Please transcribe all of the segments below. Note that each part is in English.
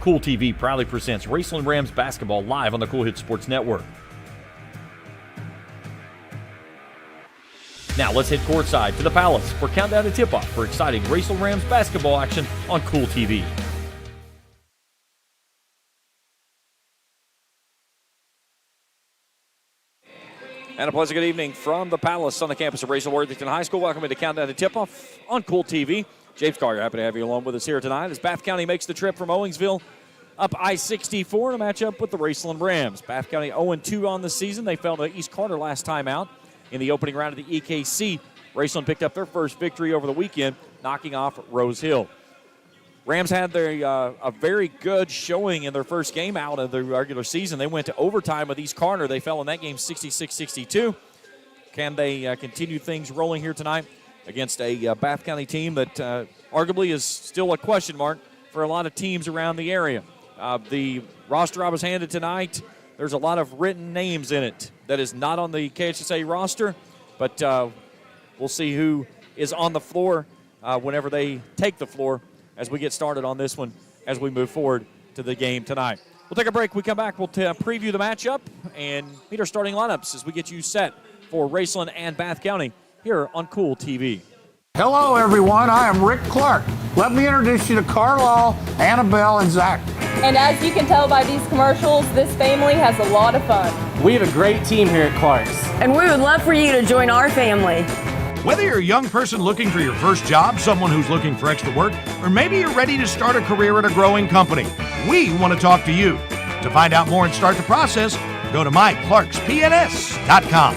Kool TV proudly presents Raceland Rams basketball live on the Kool Hit Sports Network. Now let's head courtside to the Palace for countdown to tip-off for exciting Raceland Rams basketball action on Kool TV. And a pleasant good evening from the Palace on the campus of Raceland Worthington High School. Welcome to Countdown to Tip-Off on Kool TV. James Collier, happy to have you along with us here tonight as Bath County makes the trip from Owingsville up I-64 to match up with the Raceland Rams. Bath County 0-2 on the season. They fell to East Carter last time out in the opening round of the EKC. Raceland picked up their first victory over the weekend, knocking off Rose Hill. Rams had a very good showing in their first game out of the regular season. They went to overtime with East Carter. They fell in that game 66-62. Can they continue things rolling here tonight against a Bath County team that arguably is still a question mark for a lot of teams around the area? The roster I was handed tonight, there's a lot of written names in it that is not on the KHSAA roster, but we'll see who is on the floor whenever they take the floor as we get started on this one as we move forward to the game tonight. We'll take a break. We come back, we'll preview the matchup and meet our starting lineups as we get you set for Raceland and Bath County here on Kool TV. Hello, everyone. I am Rick Clark. Let me introduce you to Carlisle, Annabelle, and Zach. And as you can tell by these commercials, this family has a lot of fun. We have a great team here at Clark's. And we would love for you to join our family. Whether you're a young person looking for your first job, someone who's looking for extra work, or maybe you're ready to start a career at a growing company, we want to talk to you. To find out more and start the process, go to myclarkspns.com.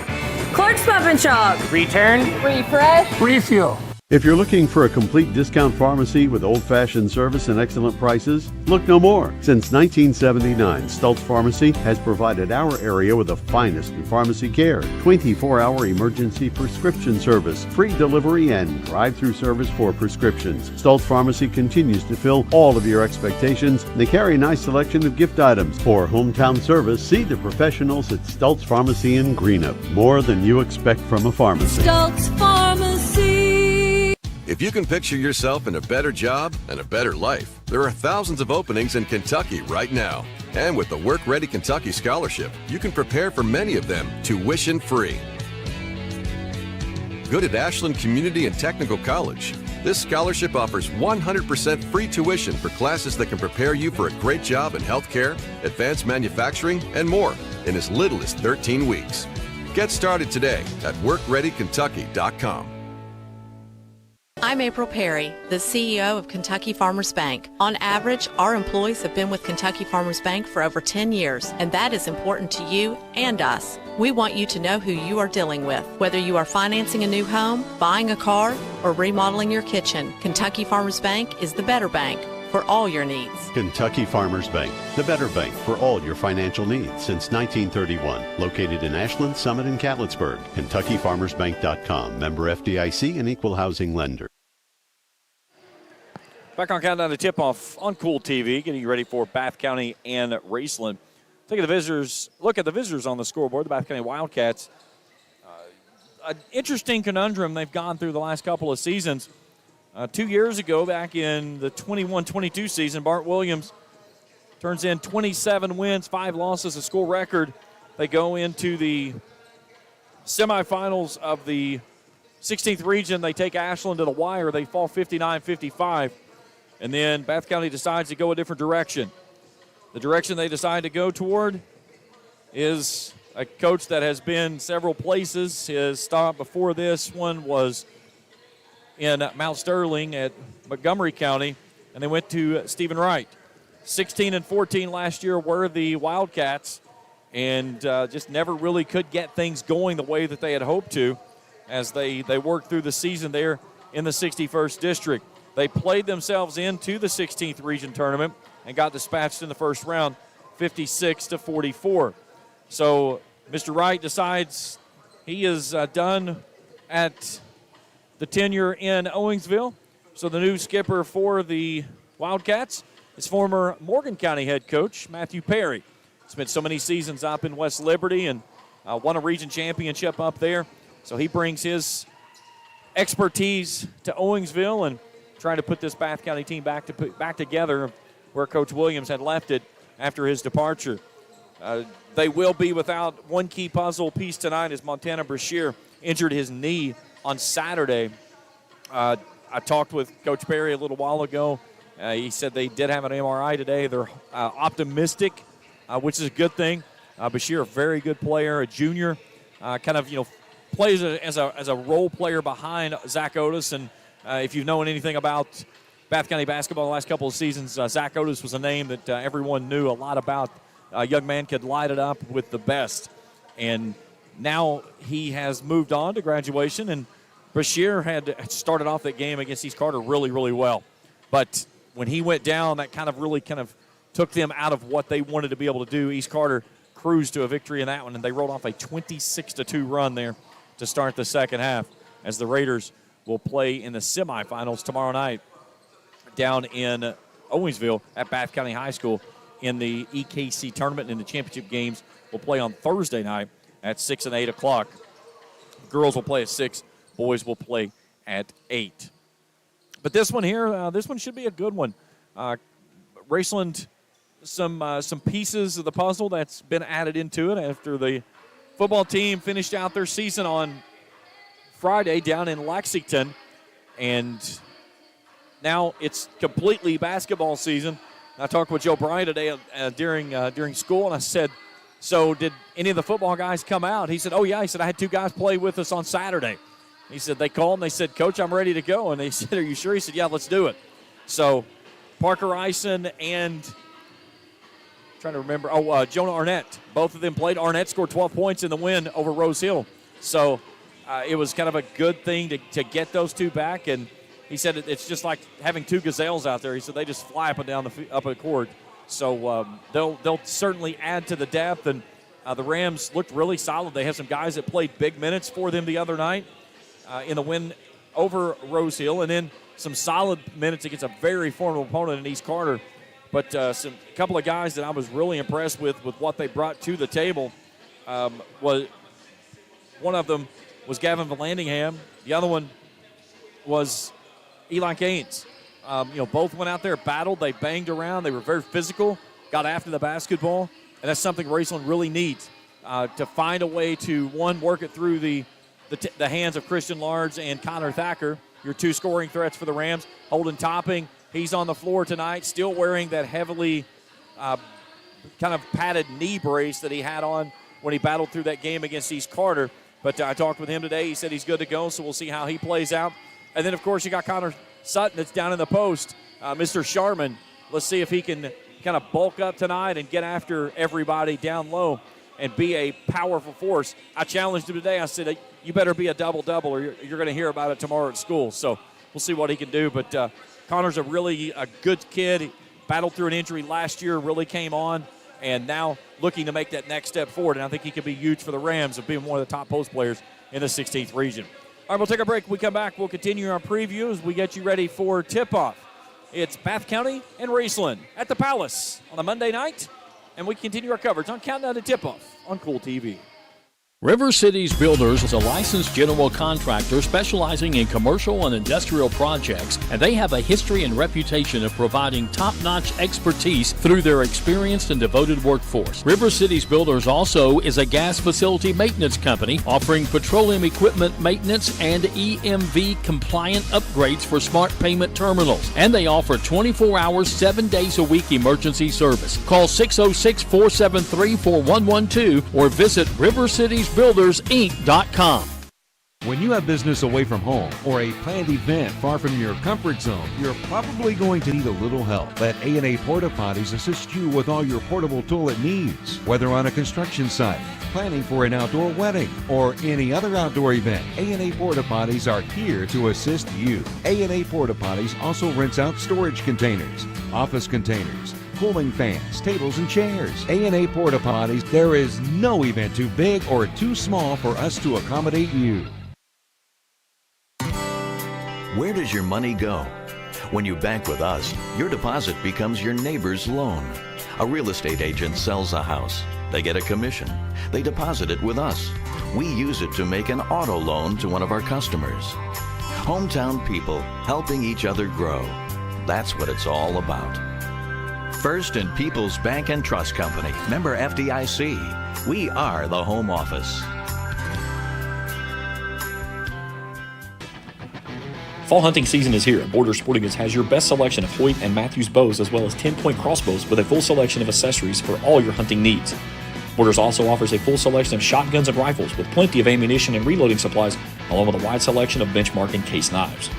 Clark's Pump and Shop. Return. Refresh. Refuel. If you're looking for a complete discount pharmacy with old-fashioned service and excellent prices, look no more. Since 1979, Stultz Pharmacy has provided our area with the finest in pharmacy care, 24-hour emergency prescription service, free delivery, and drive-through service for prescriptions. Stultz Pharmacy continues to fill all of your expectations. They carry a nice selection of gift items. For hometown service, see the professionals at Stultz Pharmacy in Greenup. More than you expect from a pharmacy. Stultz Pharmacy. If you can picture yourself in a better job and a better life, there are thousands of openings in Kentucky right now. And with the Work Ready Kentucky Scholarship, you can prepare for many of them tuition-free. Good at Ashland Community and Technical College. This scholarship offers 100% free tuition for classes that can prepare you for a great job in healthcare, advanced manufacturing, and more in as little as 13 weeks. Get started today at WorkReadyKentucky.com. I'm April Perry, the CEO of Kentucky Farmers Bank. On average, our employees have been with Kentucky Farmers Bank for over 10 years, and that is important to you and us. We want you to know who you are dealing with. Whether you are financing a new home, buying a car, or remodeling your kitchen, Kentucky Farmers Bank is the better bank for all your needs. Kentucky Farmers Bank, the better bank for all your financial needs since 1931. Located in Ashland, Summit, and Catlettsburg. KentuckyFarmersBank.com. Member FDIC and Equal Housing Lender. Back on Countdown to Tip-Off on Kool TV, getting you ready for Bath County and Raceland. Look at the visitors on the scoreboard, the Bath County Wildcats. An interesting conundrum they've gone through the last couple of seasons. 2 years ago, back in the 21-22 season, Bart Williams turns in 27 wins, 5 losses, a school record. They go into the semifinals of the 16th region. They take Ashland to the wire. They fall 59-55. And then Bath County decides to go a different direction. The direction they decide to go toward is a coach that has been several places. His stop before this one was in Mount Sterling at Montgomery County, and they went to Stephen Wright. 16-14 last year were the Wildcats, and just never really could get things going the way that they had hoped to as they worked through the season there in the 61st District. They played themselves into the 16th Region Tournament and got dispatched in the first round, 56-44. So Mr. Wright decides he is done at the tenure in Owingsville. So the new skipper for the Wildcats is former Morgan County head coach Matthew Perry. Spent so many seasons up in West Liberty and won a region championship up there. So he brings his expertise to Owingsville and trying to put this Bath County team back together where Coach Williams had left it after his departure. They will be without one key puzzle piece tonight as Montana Brashear injured his knee on Saturday. I talked with Coach Perry a little while ago. He said they did have an MRI today. They're optimistic, which is a good thing. Brashear, a very good player, a junior, plays as a role player behind Zach Otis. And if you've known anything about Bath County basketball the last couple of seasons, Zach Otis was a name that everyone knew a lot about. A young man could light it up with the best. And now he has moved on to graduation, and Brashear had started off that game against East Carter really, really well. But when he went down, that kind of took them out of what they wanted to be able to do. East Carter cruised to a victory in that one, and they rolled off a 26-2 run there to start the second half, as the Raiders will play in the semifinals tomorrow night down in Owensville at Bath County High School in the EKC tournament. And the championship games will play on Thursday night at 6 and 8 o'clock. Girls will play at 6. Boys will play at 8. But this one here, this one should be a good one. Raceland, some pieces of the puzzle that's been added into it after the football team finished out their season on Friday down in Lexington. And now it's completely basketball season. I talked with Joe Bryan today during school, and I said, so did any of the football guys come out? He said, oh, yeah. He said, I had 2 guys play with us on Saturday. He said, they called and they said, Coach, I'm ready to go. And they said, are you sure? He said, yeah, let's do it. So Parker Eisen and Jonah Arnett, both of them played. Arnett scored 12 points in the win over Rose Hill. So it was kind of a good thing to get those 2 back. And he said it's just like having 2 gazelles out there. He said they just fly up and down up the court. So they'll certainly add to the depth. And the Rams looked really solid. They have some guys that played big minutes for them the other night in the win over Rose Hill, and then some solid minutes against a very formidable opponent in East Carter. But a couple of guys that I was really impressed with what they brought to the table. Was one of them was Gavin Vallandingham. The other one was Eli Gaines. Both went out there, battled. They banged around. They were very physical, got after the basketball, and that's something Raceland really needs to find a way to, one, work it through the hands of Christian Large and Connor Thacker, your 2 scoring threats for the Rams. Holden Topping, he's on the floor tonight, still wearing that heavily kind of padded knee brace that he had on when he battled through that game against East Carter. But I talked with him today. He said he's good to go, so we'll see how he plays out. And then, of course, you got Connor Sutton that's down in the post, Mr. Sharman. Let's see if he can kind of bulk up tonight and get after everybody down low and be a powerful force. I challenged him today. I said, you better be a double-double or you're going to hear about it tomorrow at school. So we'll see what he can do. But Connor's a good kid. He battled through an injury last year, really came on, and now looking to make that next step forward. And I think he could be huge for the Rams of being one of the top post players in the 16th region. All right, we'll take a break. When we come back, we'll continue our preview as we get you ready for tip-off. It's Bath County and Raceland at the Palace on a Monday night, and we continue our coverage on Countdown to Tip-Off on Kool TV. River Cities Builders is a licensed general contractor specializing in commercial and industrial projects, and they have a history and reputation of providing top-notch expertise through their experienced and devoted workforce. River Cities Builders also is a gas facility maintenance company offering petroleum equipment maintenance and EMV compliant upgrades for smart payment terminals, and they offer 24 hours, 7 days a week emergency service. Call 606-473-4112 or visit rivercitiesbuildersinc.com. When you have business away from home or a planned event far from your comfort zone, you're probably going to need a little help. Let A&A Porta Potties assist you with all your portable toilet needs. Whether on a construction site, planning for an outdoor wedding, or any other outdoor event, A&A Porta Potties are here to assist you. A&A Porta Potties also rents out storage containers, office containers, cooling fans, tables, and chairs. A&A Porta Potties, there is no event too big or too small for us to accommodate you. Where does your money go? When you bank with us, your deposit becomes your neighbor's loan. A real estate agent sells a house. They get a commission. They deposit it with us. We use it to make an auto loan to one of our customers. Hometown people helping each other grow. That's what it's all about. First and People's Bank and Trust Company, member FDIC. We are the home office. Fall hunting season is here. Border Sporting Goods has your best selection of Hoyt and Matthews bows as well as 10-point crossbows with a full selection of accessories for all your hunting needs. Borders also offers a full selection of shotguns and rifles with plenty of ammunition and reloading supplies along with a wide selection of benchmark and case knives.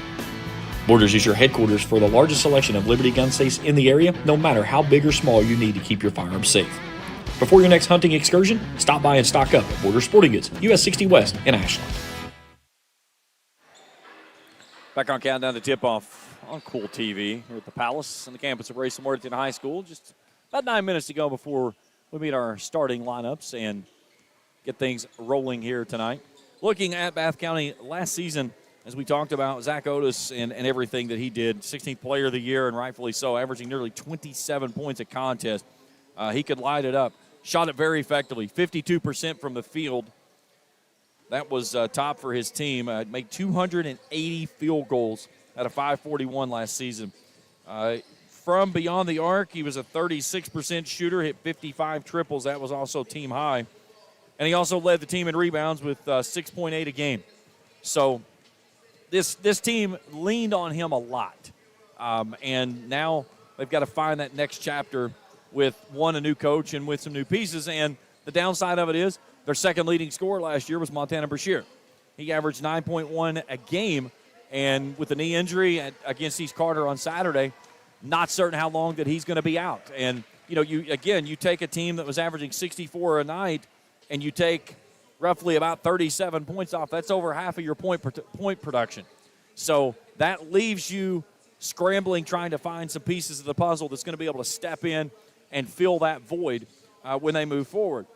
Borders is your headquarters for the largest selection of Liberty gun safes in the area, no matter how big or small you need to keep your firearms safe. Before your next hunting excursion, stop by and stock up at Border Sporting Goods, US 60 West in Ashland. Back on Countdown to Tip-Off on Kool TV here at the Palace on the campus of Raceland Worthington High School. Just about 9 minutes to go before we meet our starting lineups and get things rolling here tonight. Looking at Bath County last season, as we talked about, Zach Otis and everything that he did, 16th player of the year, and rightfully so, averaging nearly 27 points a contest. He could light it up. Shot it very effectively, 52% from the field. That was top for his team. Made 280 field goals at a 541 last season. From beyond the arc, he was a 36% shooter, hit 55 triples. That was also team high. And he also led the team in rebounds with 6.8 a game. So this team leaned on him a lot. And now they've got to find that next chapter with, one, a new coach and with some new pieces. And the downside of it is, their second leading scorer last year was Montana Brashear. He averaged 9.1 a game, and with a knee injury against East Carter on Saturday, not certain how long that he's going to be out. And, you take a team that was averaging 64 a night, and you take roughly about 37 points off. That's over half of your point production. So that leaves you scrambling, trying to find some pieces of the puzzle that's going to be able to step in and fill that void when they move forward.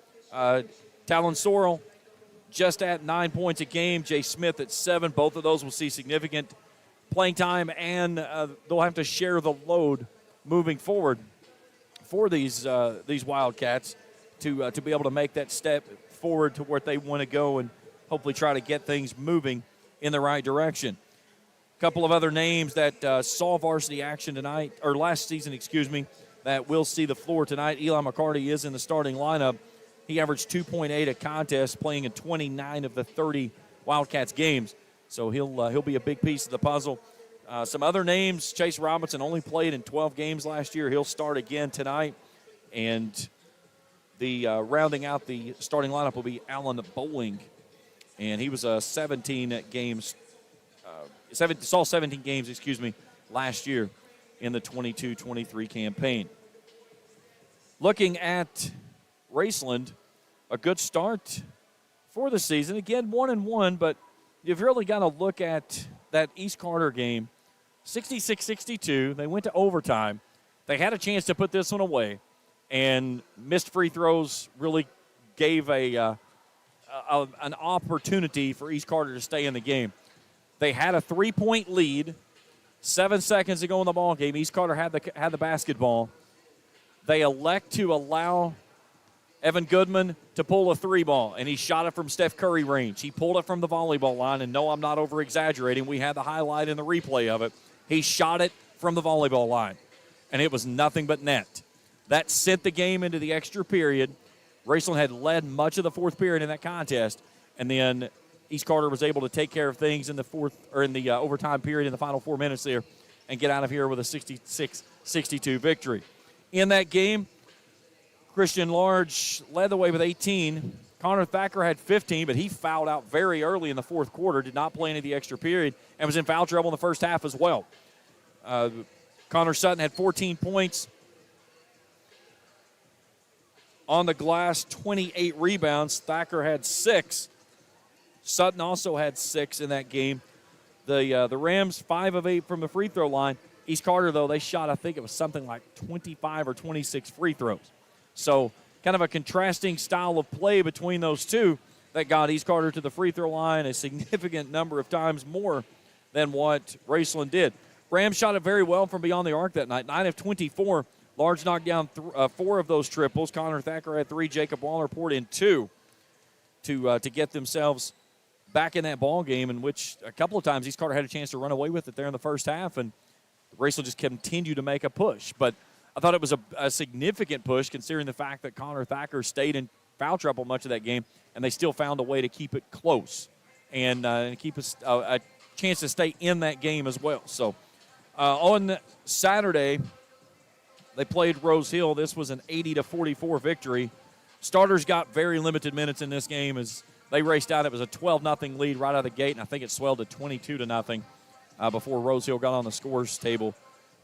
Talon Sorrell just at 9 points a game. Jay Smith at 7. Both of those will see significant playing time, and they'll have to share the load moving forward for these Wildcats to be able to make that step forward to where they want to go and hopefully try to get things moving in the right direction. A couple of other names that saw varsity action tonight, or last season, that will see the floor tonight. Eli McCarty is in the starting lineup. He averaged 2.8 a contest, playing in 29 of the 30 Wildcats games. So he'll be a big piece of the puzzle. Some other names, Chase Robinson only played in 12 games last year. He'll start again tonight. And the rounding out the starting lineup will be Alan Bowling. And he was 17 games last year in the 22-23 campaign. Looking at Raceland, a good start for the season. Again, 1-1, but you've really got to look at that East Carter game. 66-62. They went to overtime. They had a chance to put this one away, and missed free throws really gave an opportunity for East Carter to stay in the game. They had a 3-point lead. 7 seconds to go in the ball game. East Carter had the basketball. They elect to allow Evan Goodman to pull a 3-ball, and he shot it from Steph Curry range. He pulled it from the volleyball line, and no, I'm not over-exaggerating. We had the highlight and the replay of it. He shot it from the volleyball line, and it was nothing but net. That sent the game into the extra period. Raceland had led much of the fourth period in that contest, and then East Carter was able to take care of things in the overtime period in the final 4 minutes there and get out of here with a 66-62 victory. In that game, Christian Large led the way with 18. Connor Thacker had 15, but he fouled out very early in the fourth quarter, did not play any of the extra period, and was in foul trouble in the first half as well. Connor Sutton had 14 points on the glass, 28 rebounds. Thacker had 6. Sutton also had 6 in that game. The Rams, 5 of 8 from the free throw line. East Carter, though, they shot, I think it was something like 25 or 26 free throws. So kind of a contrasting style of play between those two that got East Carter to the free throw line a significant number of times more than what Raceland did. Rams shot it very well from beyond the arc that night, 9 of 24. Large knocked down 4 of those triples. Connor Thacker had 3. Jacob Waller poured in 2 to get themselves back in that ball game, in which a couple of times East Carter had a chance to run away with it there in the first half, and Raceland just continued to make a push. But I thought it was a significant push considering the fact that Connor Thacker stayed in foul trouble much of that game, and they still found a way to keep it close and keep a chance to stay in that game as well. So on Saturday, they played Rose Hill. This was an 80-44 victory. Starters got very limited minutes in this game as they raced out. It was a 12-0 lead right out of the gate, and I think it swelled to 22-0 before Rose Hill got on the scores table.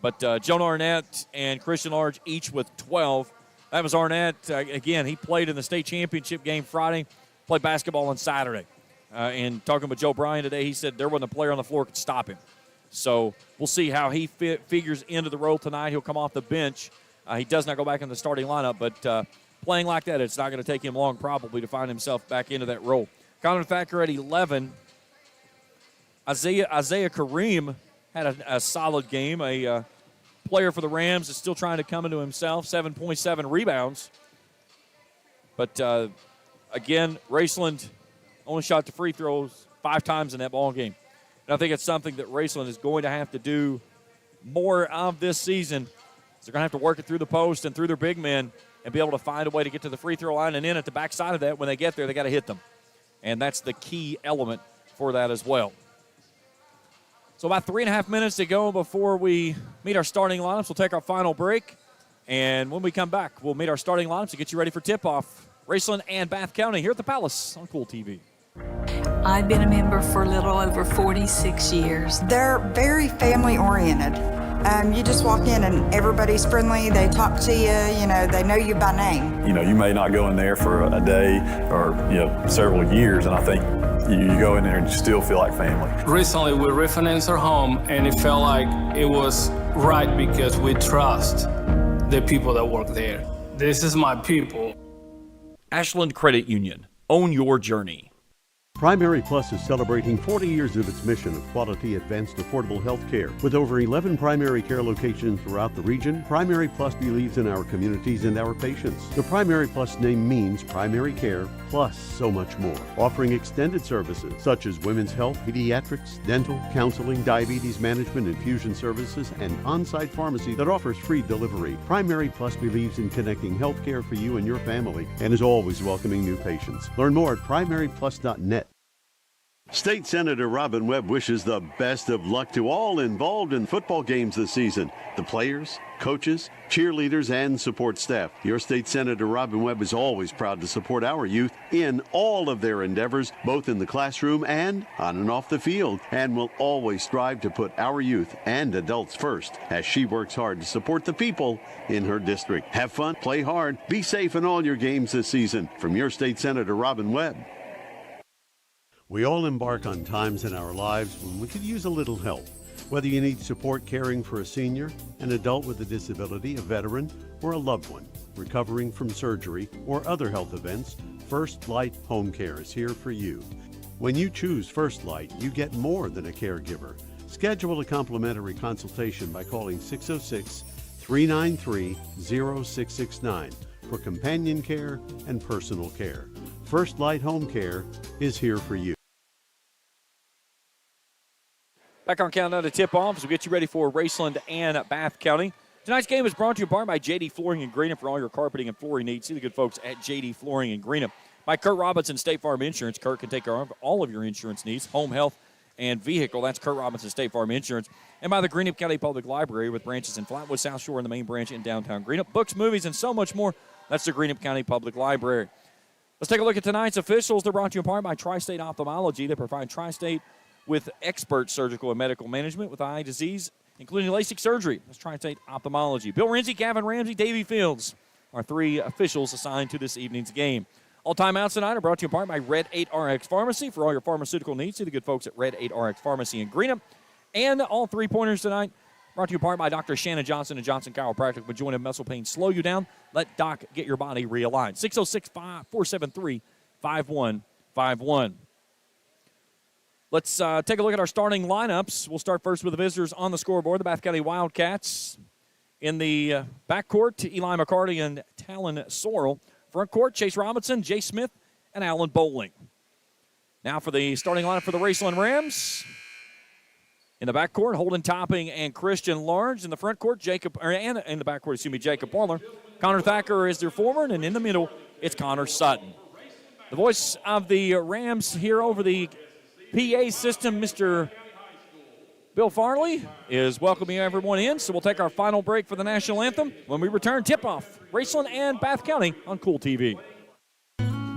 But Jonah Arnett and Christian Large each with 12. That was Arnett. Again, he played in the state championship game Friday, played basketball on Saturday. And talking with Joe Bryan today, he said there wasn't a player on the floor who could stop him. So we'll see how he figures into the role tonight. He'll come off the bench. He does not go back in the starting lineup, but playing like that, it's not going to take him long probably to find himself back into that role. Connor Thacker at 11. Isaiah Kareem had a solid game. A player for the Rams is still trying to come into himself, 7.7 rebounds. But, again, Raceland only shot the free throws 5 times in that ball game. And I think it's something that Raceland is going to have to do more of this season. They're going to have to work it through the post and through their big men and be able to find a way to get to the free throw line. And then at the backside of that, when they get there, they got to hit them. And that's the key element for that as well. So about 3.5 minutes to go before we meet our starting lineups. We'll take our final break. And when we come back, we'll meet our starting lineups to get you ready for tip-off. Raceland and Bath County here at the Palace on Kool TV. I've been a member for a little over 46 years. They're very family-oriented. You just walk in and everybody's friendly. They talk to you. You know, they know you by name. You know, you may not go in there for a day or, several years, and I think you go in there and you still feel like family. Recently, we refinanced our home, and it felt like it was right because we trust the people that work there. This is my people. Ashland Credit Union. Own your journey. Primary Plus is celebrating 40 years of its mission of quality, advanced, affordable health care. With over 11 primary care locations throughout the region, Primary Plus believes in our communities and our patients. The Primary Plus name means primary care plus so much more. Offering extended services such as women's health, pediatrics, dental, counseling, diabetes management, infusion services, and on-site pharmacy that offers free delivery. Primary Plus believes in connecting health care for you and your family and is always welcoming new patients. Learn more at primaryplus.net. State Senator Robin Webb wishes the best of luck to all involved in football games this season. The players, coaches, cheerleaders, and support staff. Your State Senator Robin Webb is always proud to support our youth in all of their endeavors, both in the classroom and on and off the field, and will always strive to put our youth and adults first as she works hard to support the people in her district. Have fun, play hard, be safe in all your games this season. From your State Senator Robin Webb. We all embark on times in our lives when we could use a little help. Whether you need support caring for a senior, an adult with a disability, a veteran, or a loved one recovering from surgery or other health events, First Light Home Care is here for you. When you choose First Light, you get more than a caregiver. Schedule a complimentary consultation by calling 606-393-0669 for companion care and personal care. First Light Home Care is here for you. Back on Countdown to Tip-Off as we get you ready for Raceland and Bath County. Tonight's game is brought to you in part by JD Flooring and Greenup for all your carpeting and flooring needs. See the good folks at JD Flooring and Greenup. By Kurt Robinson State Farm Insurance. Kurt can take care of all of your insurance needs, home, health, and vehicle. That's Kurt Robinson State Farm Insurance. And by the Greenup County Public Library with branches in Flatwood, South Shore, and the main branch in downtown Greenup. Books, movies, and so much more. That's the Greenup County Public Library. Let's take a look at tonight's officials. They're brought to you in part by Tri-State Ophthalmology. They provide Tri-State with expert surgical and medical management with eye disease, including LASIK surgery. That's Tri-State Ophthalmology. Bill Renzi, Gavin Ramsey, Davey Fields are 3 officials assigned to this evening's game. All timeouts tonight are brought to you in part by Red 8 RX Pharmacy. For all your pharmaceutical needs, see the good folks at Red 8 RX Pharmacy in Greenup. And all 3-pointers tonight brought to you in part by Dr. Shannon Johnson and Johnson Chiropractic. With joint and muscle pain slow you down, let Doc get your body realigned. 606-473-5151. Let's take a look at our starting lineups. We'll start first with the visitors on the scoreboard. The Bath County Wildcats in the backcourt, Eli McCarty and Talon Sorrell. Front court, Chase Robinson, Jay Smith, and Alan Bowling. Now for the starting lineup for the Raceland Rams. In the backcourt, Holden Topping and Christian Large. In the front court, Jacob Waller. Connor Thacker is their forward, and in the middle, it's Connor Sutton. The voice of the Rams here over the PA system, Mr. Bill Farley, is welcoming everyone in, so we'll take our final break for the national anthem. When we return, tip-off, Raceland and Bath County on Kool TV.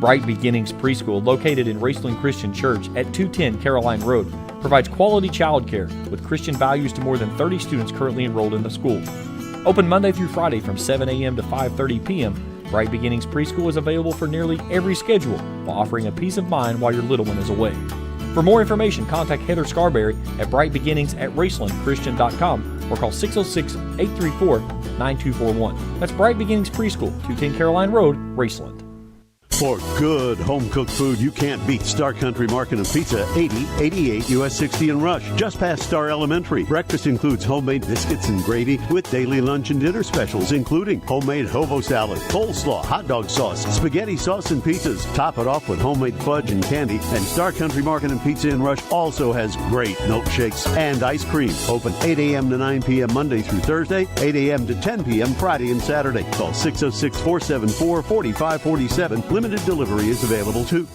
Bright Beginnings Preschool, located in Raceland Christian Church at 210 Caroline Road, provides quality childcare with Christian values to more than 30 students currently enrolled in the school. Open Monday through Friday from 7 a.m. to 5:30 p.m., Bright Beginnings Preschool is available for nearly every schedule while offering a peace of mind while your little one is away. For more information, contact Heather Scarberry at brightbeginnings@racelandchristian.com or call 606-834-9241. That's Bright Beginnings Preschool, 210 Caroline Road, Raceland. For good home-cooked food you can't beat, Star Country Market and Pizza, 8088 US 60 in Rush, just past Star Elementary. Breakfast includes homemade biscuits and gravy with daily lunch and dinner specials, including homemade hobo salad, coleslaw, hot dog sauce, spaghetti sauce, and pizzas. Top it off with homemade fudge and candy. And Star Country Market and Pizza in Rush also has great milkshakes and ice cream. Open 8 a.m. to 9 p.m. Monday through Thursday, 8 a.m. to 10 p.m. Friday and Saturday. Call 606-474-4547. Limited delivery is available too.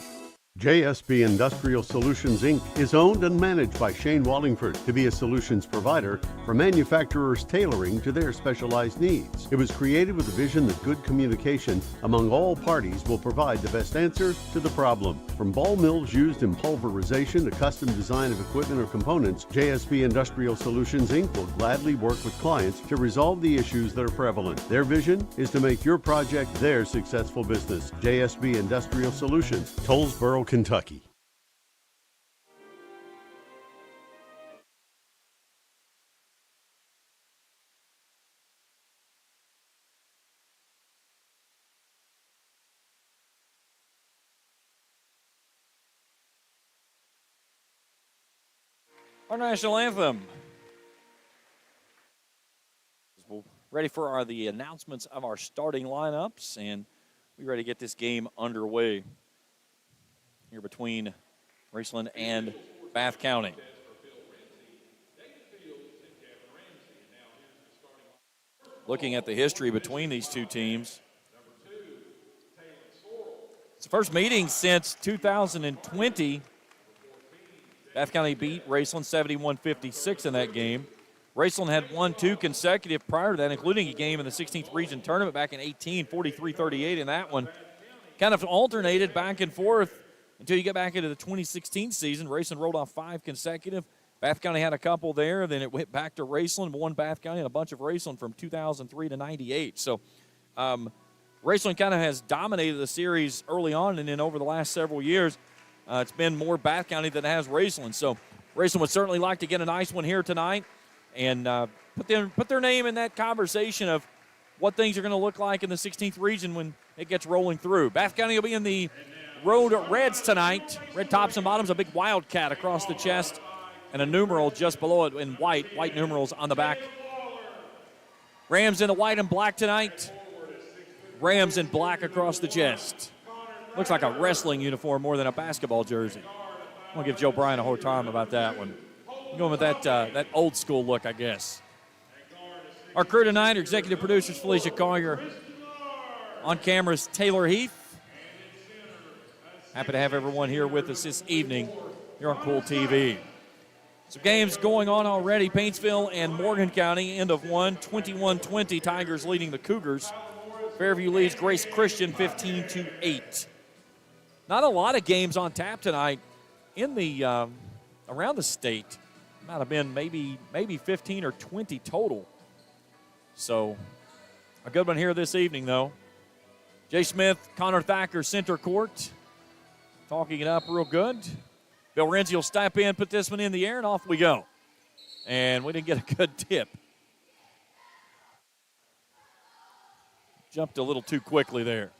JSB Industrial Solutions, Inc. is owned and managed by Shane Wallingford to be a solutions provider for manufacturers tailoring to their specialized needs. It was created with the vision that good communication among all parties will provide the best answer to the problem. From ball mills used in pulverization to custom design of equipment or components, JSB Industrial Solutions, Inc. will gladly work with clients to resolve the issues that are prevalent. Their vision is to make your project their successful business. JSB Industrial Solutions, Tollsboro, Kentucky. Our national anthem. We're ready for the announcements of our starting lineups, and we're ready to get this game underway here between Raceland and Bath County. Looking at the history between these two teams, it's the first meeting since 2020. Bath County beat Raceland 71-56 in that game. Raceland had won 2 consecutive prior to that, including a game in the 16th Region Tournament back in 18, 43-38 in that one. Kind of alternated back and forth until you get back into the 2016 season. Raceland rolled off 5 consecutive. Bath County had a couple there. Then it went back to Raceland, one Bath County, and a bunch of Raceland from 2003 to 98. So Raceland kind of has dominated the series early on, and then over the last several years, it's been more Bath County than it has Raceland. So Raceland would certainly like to get a nice one here tonight and put their name in that conversation of what things are going to look like in the 16th region when it gets rolling through. Bath County will be in the Road Reds tonight. Red tops and bottoms, a big wildcat across the chest, and a numeral just below it in white numerals on the back. Rams in the white and black tonight. Rams in black across the chest. Looks like a wrestling uniform more than a basketball jersey. I'm going to give Joe Bryan a hard time about that one. I'm going with that old school look, I guess. Our crew tonight are executive producers Felicia Collier. On cameras, Taylor Heath. Happy to have everyone here with us this evening here on Kool TV. So games going on already. Paintsville and Morgan County, end of one. 21-20, Tigers leading the Cougars. Fairview leads Grace Christian 15-8. Not a lot of games on tap tonight in the around the state. Might have been maybe 15 or 20 total. So a good one here this evening, though. Jay Smith, Connor Thacker, center court. Talking it up real good. Bill Renzi will step in, put this one in the air, and off we go. And we didn't get a good tip. Jumped a little too quickly there.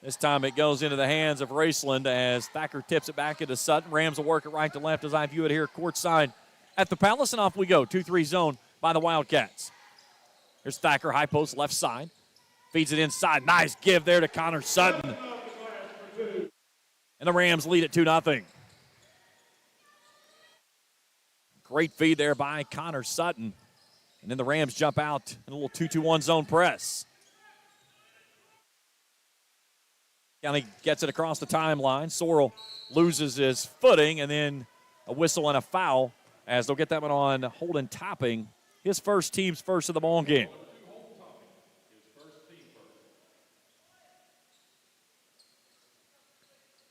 This time it goes into the hands of Raceland as Thacker tips it back into Sutton. Rams will work it right to left as I view it here courtside at the Palace, and off we go. 2-3 zone by the Wildcats. Here's Thacker, high post, left side. Feeds it inside. Nice give there to Connor Sutton. And the Rams lead it 2-0. Great feed there by Connor Sutton. And then the Rams jump out in a little 2-2-1 zone press. County gets it across the timeline. Sorrell loses his footing, and then a whistle and a foul as they'll get that one on Holden Topping, his first, team's first of the ball game.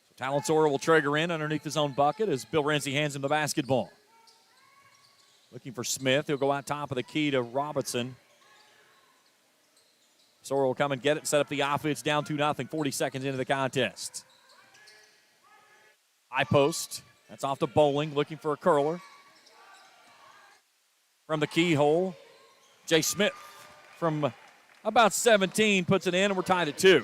So Talon Sorrell will trigger in underneath his own bucket as Bill Renzi hands him the basketball. Looking for Smith. He'll go out top of the key to Robertson. Sorrell will come and get it, set up the offense, down 2-0, 40 seconds into the contest. High post. That's off to Bowling, looking for a curler. From the keyhole, Jay Smith from about 17 puts it in, and we're tied at 2.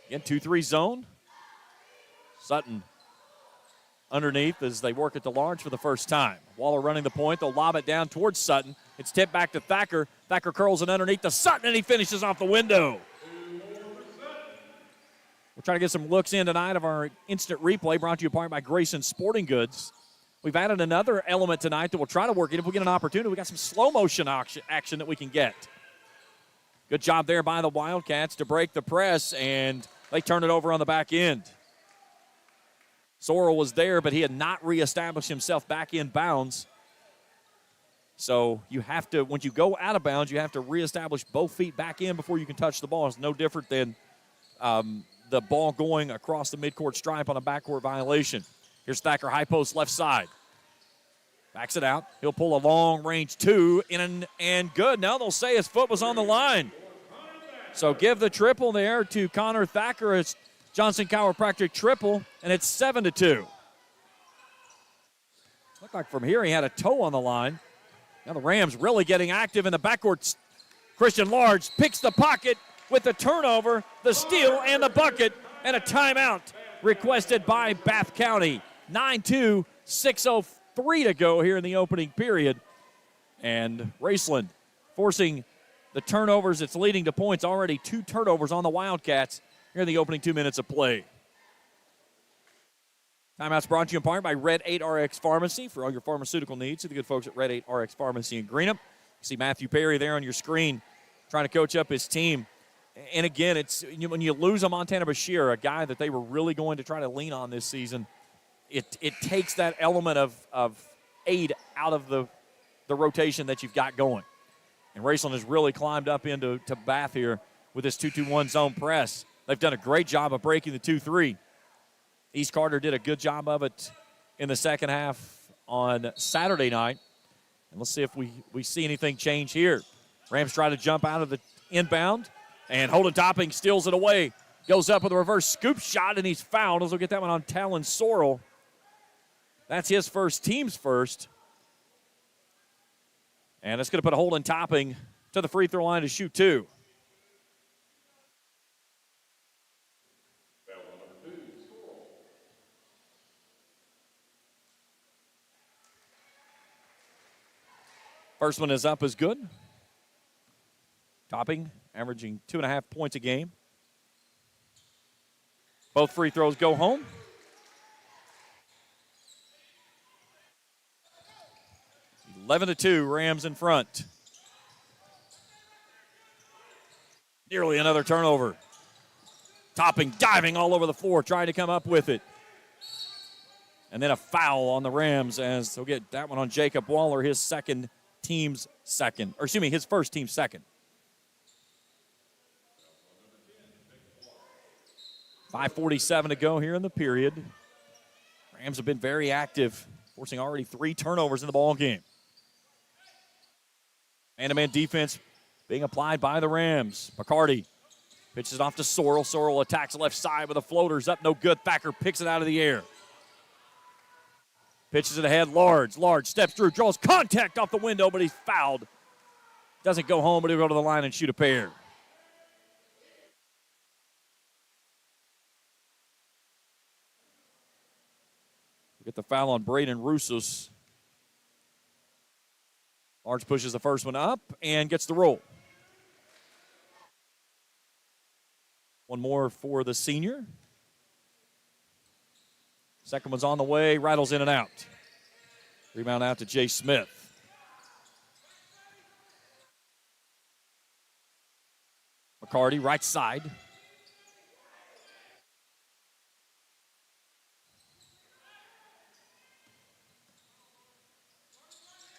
Again, 2-3 zone. Sutton underneath as they work at the large for the first time. Waller running the point. They'll lob it down towards Sutton. It's tipped back to Thacker. Thacker curls it underneath to Sutton, and he finishes off the window. We're trying to get some looks in tonight of our instant replay brought to you by Grayson Sporting Goods. We've added another element tonight that we'll try to work in. If we get an opportunity, we got some slow motion action that we can get. Good job there by the Wildcats to break the press, and they turn it over on the back end. Sorrell was there, but he had not reestablished himself back in bounds. So you have to, when you go out of bounds, you have to reestablish both feet back in before you can touch the ball. It's no different than the ball going across the midcourt stripe on a backcourt violation. Here's Thacker, high post, left side. Backs it out. He'll pull a long-range 2 in and good. Now they'll say his foot was on the line. So give the triple there to Connor Thacker. It's Johnson Chiropractic triple, and it's 7-2. Looked like from here he had a toe on the line. Now the Rams really getting active in the backcourt. Christian Large picks the pocket with the turnover, the steal, and the bucket, and a timeout requested by Bath County. 9-2, 6:03 to go here in the opening period. And Raceland forcing the turnovers. It's leading to points. Already 2 turnovers on the Wildcats here in the opening 2 minutes of play. Timeout's brought to you in part by Red 8 RX Pharmacy for all your pharmaceutical needs. See the good folks at Red 8 RX Pharmacy in Greenup. You see Matthew Perry there on your screen trying to coach up his team. And again, it's when you lose a Montana Bashir, a guy that they were really going to try to lean on this season, it takes that element of aid out of the rotation that you've got going. And Raceland has really climbed up into Bath here with this 2-2-1 zone press. They've done a great job of breaking the 2-3. East Carter did a good job of it in the second half on Saturday night. And let's see if we see anything change here. Rams try to jump out of the inbound, and Holden Topping steals it away. Goes up with a reverse scoop shot, and he's fouled. We'll get that one on Talon Sorrell. That's his first, team's first. And it's going to put a Holden Topping to the free throw line to shoot 2. First one is up, is good. Topping, averaging 2.5 points a game. Both free throws go home. It's 11-2, Rams in front. Nearly another turnover. Topping, diving all over the floor, trying to come up with it. And then a foul on the Rams as they'll get that one on Jacob Waller, his team's second. Or excuse me, his first team's second. 5:47 to go here in the period. Rams have been very active, forcing already 3 turnovers in the ball game. Man-to-man defense being applied by the Rams. McCarty pitches off to Sorrell. Sorrell attacks left side with the floaters up, no good. Thacker picks it out of the air. Pitches it ahead, Large. Large steps through, draws contact off the window, but he's fouled. Doesn't go home, but he'll go to the line and shoot a pair. We get the foul on Braden Russos. Large pushes the first one up and gets the roll. One more for the senior. Second one's on the way, rattles in and out. Rebound out to Jay Smith. McCarty, right side.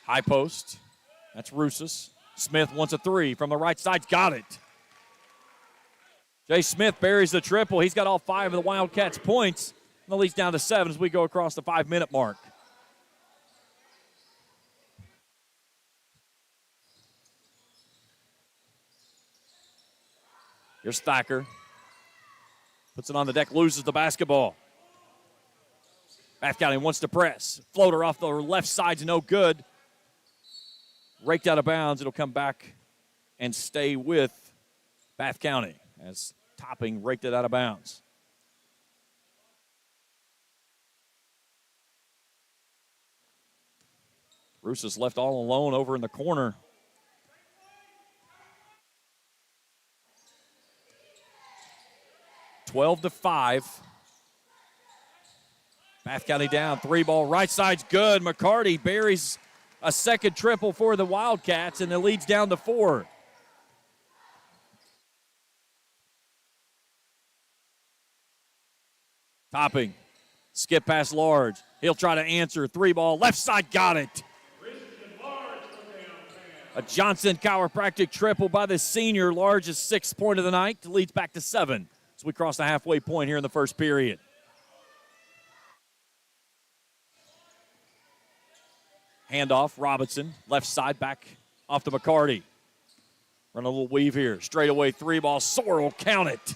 High post. That's Rusas. Smith wants a three from the right side. Got it. Jay Smith buries the triple. He's got all 5 of the Wildcats' points. And the lead's down to 7 as we go across the 5-minute mark. Here's Thacker. Puts it on the deck, loses the basketball. Bath County wants to press. Floater off the left side's no good. Raked out of bounds. It'll come back and stay with Bath County as Topping raked it out of bounds. Bruce is left all alone over in the corner. (12-5). Bath County down. 3-ball right side's good. McCarty buries a second triple for the Wildcats, and the lead's down to 4. Topping. Skip past Large. He'll try to answer. 3-ball left side. Got it. A Johnson chiropractic triple by the senior. Large's 6th point of the night. Leads back to 7 as we cross the halfway point here in the first period. Handoff, Robinson, left side, back off to McCarty. Run a little weave here. Straight away, 3-ball. Sorrell, count it.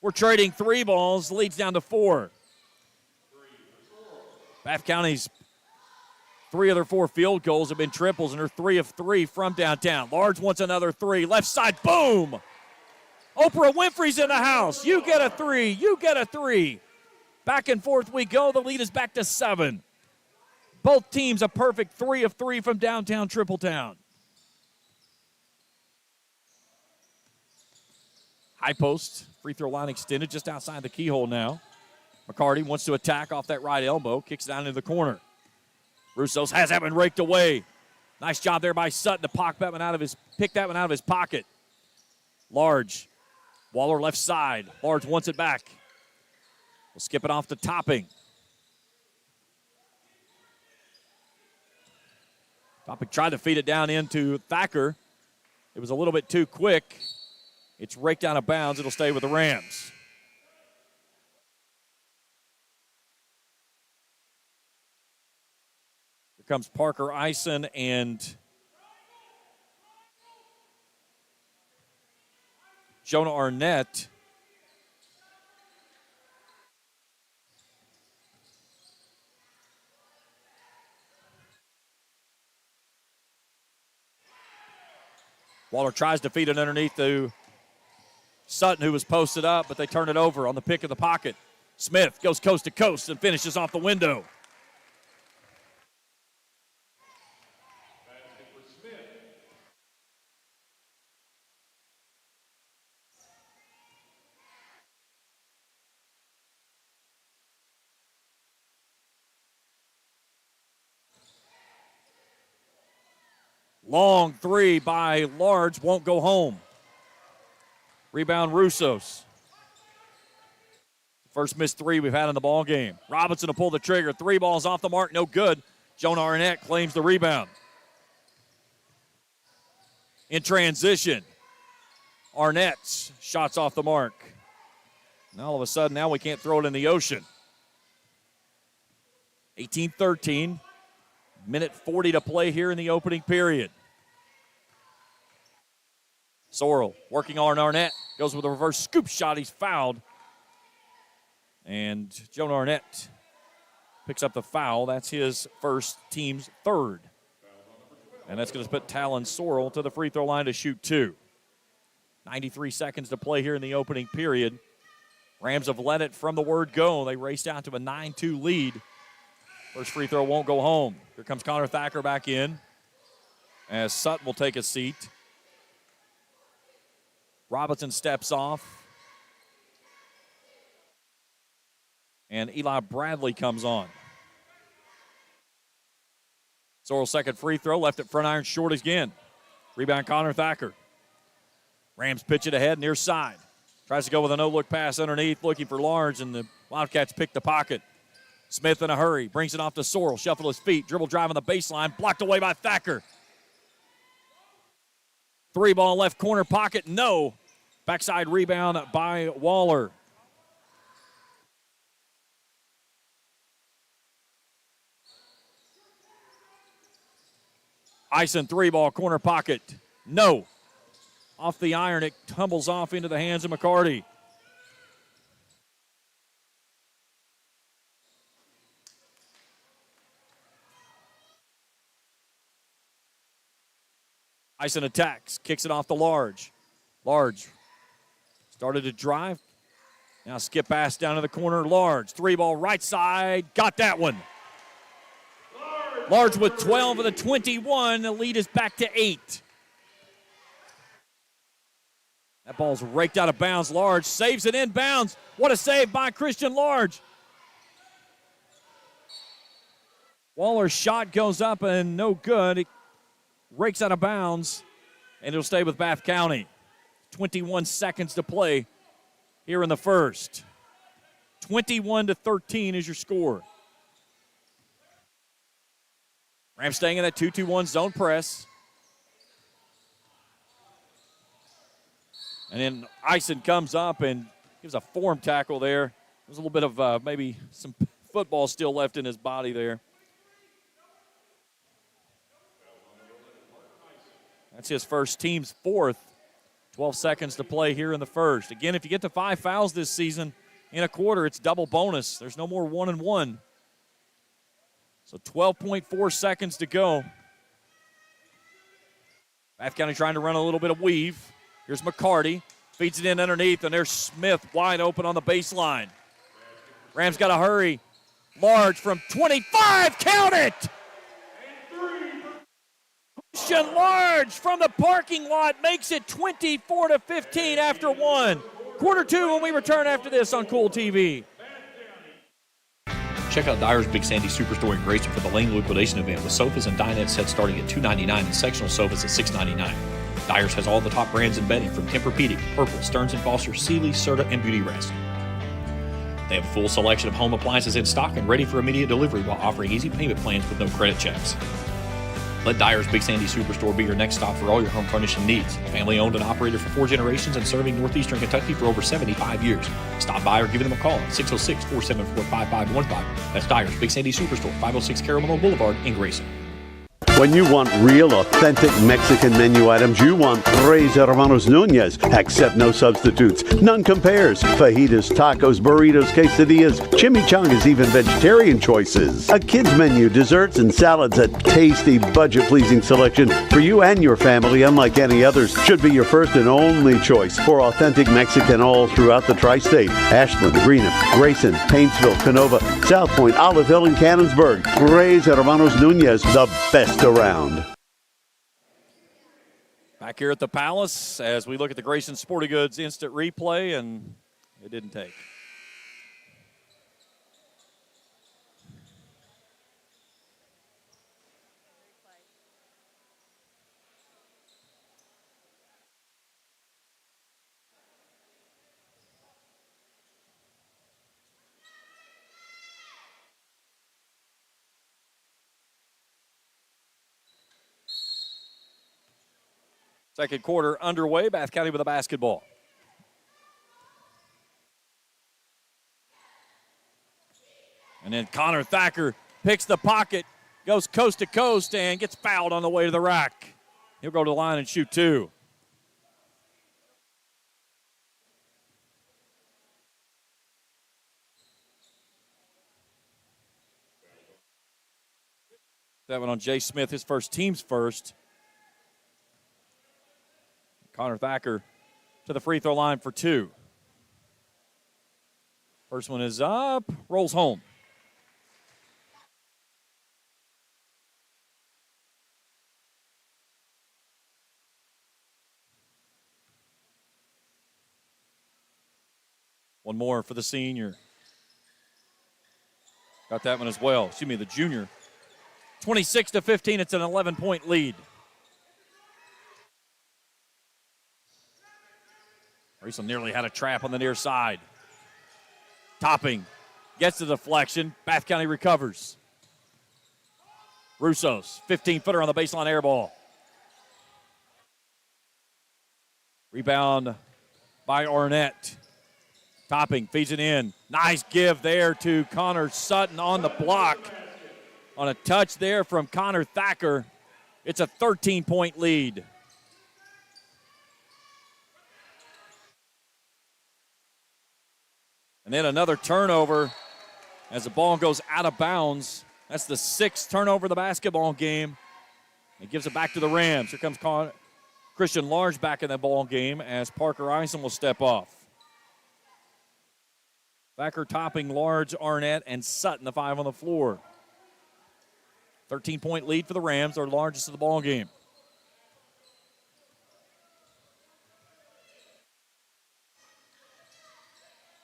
We're trading 3 balls. Leads down to 4. Bath County's 3 of their 4 field goals have been triples, and they're 3 of 3 from downtown. Large wants another 3. Left side, boom. Oprah Winfrey's in the house. You get a 3. You get a 3. Back and forth we go. The lead is back to 7. Both teams a perfect 3 of 3 from downtown Tripletown. High post, free throw line extended just outside the keyhole now. McCarty wants to attack off that right elbow, kicks down into the corner. Russos has that one raked away. Nice job there by Sutton to pick that one out of his pocket. Large, Waller left side. Large wants it back. We'll skip it off to Topping. Topping tried to feed it down into Thacker. It was a little bit too quick. It's raked out of bounds. It'll stay with the Rams. Here comes Parker Eisen and Jonah Arnett. Waller tries to feed it underneath to Sutton, who was posted up, but they turn it over on the pick of the pocket. Smith goes coast to coast and finishes off the window. Long 3 by Large, won't go home. Rebound Russos. First missed 3 we've had in the ball game. Robinson to pull the trigger. 3 balls off the mark, no good. Jonah Arnett claims the rebound. In transition, Arnett's shots off the mark. And all of a sudden, now we can't throw it in the ocean. 18-13. Minute 40 to play here in the opening period. Sorrell working on Arnett. Goes with a reverse scoop shot. He's fouled. And Jonah Arnett picks up the foul. That's his first, team's 3rd. And that's going to put Talon Sorrell to the free throw line to shoot 2. 93 seconds to play here in the opening period. Rams have led it from the word go. They raced out to a 9-2 lead. First free throw won't go home. Here comes Connor Thacker back in as Sutton will take a seat. Robinson steps off. And Eli Bradley comes on. Sorrell's second free throw, left it front iron short again. Rebound Connor Thacker. Rams pitch it ahead near side. Tries to go with a no-look pass underneath, looking for Large, and the Wildcats pick the pocket. Smith in a hurry, brings it off to Sorrell, shuffle his feet, dribble drive on the baseline, blocked away by Thacker. Three ball left corner pocket, no. Backside rebound by Waller. Ison three ball corner pocket, no. Off the iron, it tumbles off into the hands of McCarty. Ison attacks, kicks it off to Large. Large started to drive. Now skip pass down to the corner. Large, three ball right side, got that one. Large with 12 of the 21. The lead is back to 8. That ball's raked out of bounds. Large saves it in bounds. What a save by Christian Large. Waller's shot goes up and no good. It rakes out of bounds, and it'll stay with Bath County. 21 seconds to play here in the first. 21-13 is your score. Rams staying in that 2-2-1 zone press. And then Ison comes up and gives a form tackle there. There's a little bit of maybe some football still left in his body there. That's his first, team's fourth. 12 seconds to play here in the first. Again, if you get to 5 fouls this season in a quarter, it's double bonus. There's no more 1-and-1. So 12.4 seconds to go. Bath County trying to run a little bit of weave. Here's McCarty. Feeds it in underneath, and there's Smith wide open on the baseline. Rams got to hurry. Large from 25. Count it! Christian Large from the parking lot makes it 24-15 after one. Quarter two when we return after this on Kool TV. Check out Dyer's Big Sandy Superstore in Grayson for the Lane liquidation event with sofas and dinette sets starting at $299 and sectional sofas at $699. Dyer's has all the top brands in bedding from Tempur-Pedic, Purple, Stearns & Foster, Sealy, Serta, and Beauty Rest. They have a full selection of home appliances in stock and ready for immediate delivery while offering easy payment plans with no credit checks. Let Dyer's Big Sandy Superstore be your next stop for all your home furnishing needs. Family owned and operated for 4 generations and serving northeastern Kentucky for over 75 years. Stop by or give them a call at 606-474-5515. That's Dyer's Big Sandy Superstore, 506 Carolina Boulevard in Grayson. When you want real, authentic Mexican menu items, you want Reyes Hermanos Nunez. Accept no substitutes. None compares. Fajitas, tacos, burritos, quesadillas, chimichangas, even vegetarian choices. A kids menu, desserts and salads, a tasty, budget-pleasing selection for you and your family, unlike any others. Should be your first and only choice for authentic Mexican all throughout the tri-state. Ashland, Greenup, Grayson, Paintsville, Canova, South Point, Olive Hill, and Cannonsburg. Reyes Hermanos Nunez, the best around. Back here at the Palace as we look at the Grayson Sporting Goods instant replay, and it didn't take. Second quarter underway. Bath County with a basketball. And then Connor Thacker picks the pocket, goes coast to coast, and gets fouled on the way to the rack. He'll go to the line and shoot two. That one on Jay Smith, his first, team's first. Connor Thacker to the free throw line for two. First one is up, rolls home. One more for the senior. Got that one as well. Excuse me, the junior. 26-15, it's an 11-point lead. Raceland nearly had a trap on the near side. Topping, gets the deflection. Bath County recovers. Russo's 15-footer on the baseline air ball. Rebound by Arnett. Topping, feeds it in. Nice give there to Connor Sutton on the block. On a touch there from Connor Thacker. It's a 13-point lead. And then another turnover as the ball goes out of bounds. That's the 6th turnover of the basketball game. It gives it back to the Rams. Here comes Christian Large back in the ball game as Parker Ison will step off. Thacker, Topping, Large, Arnett, and Sutton, the 5 on the floor. 13-point lead for the Rams, their largest of the ball game.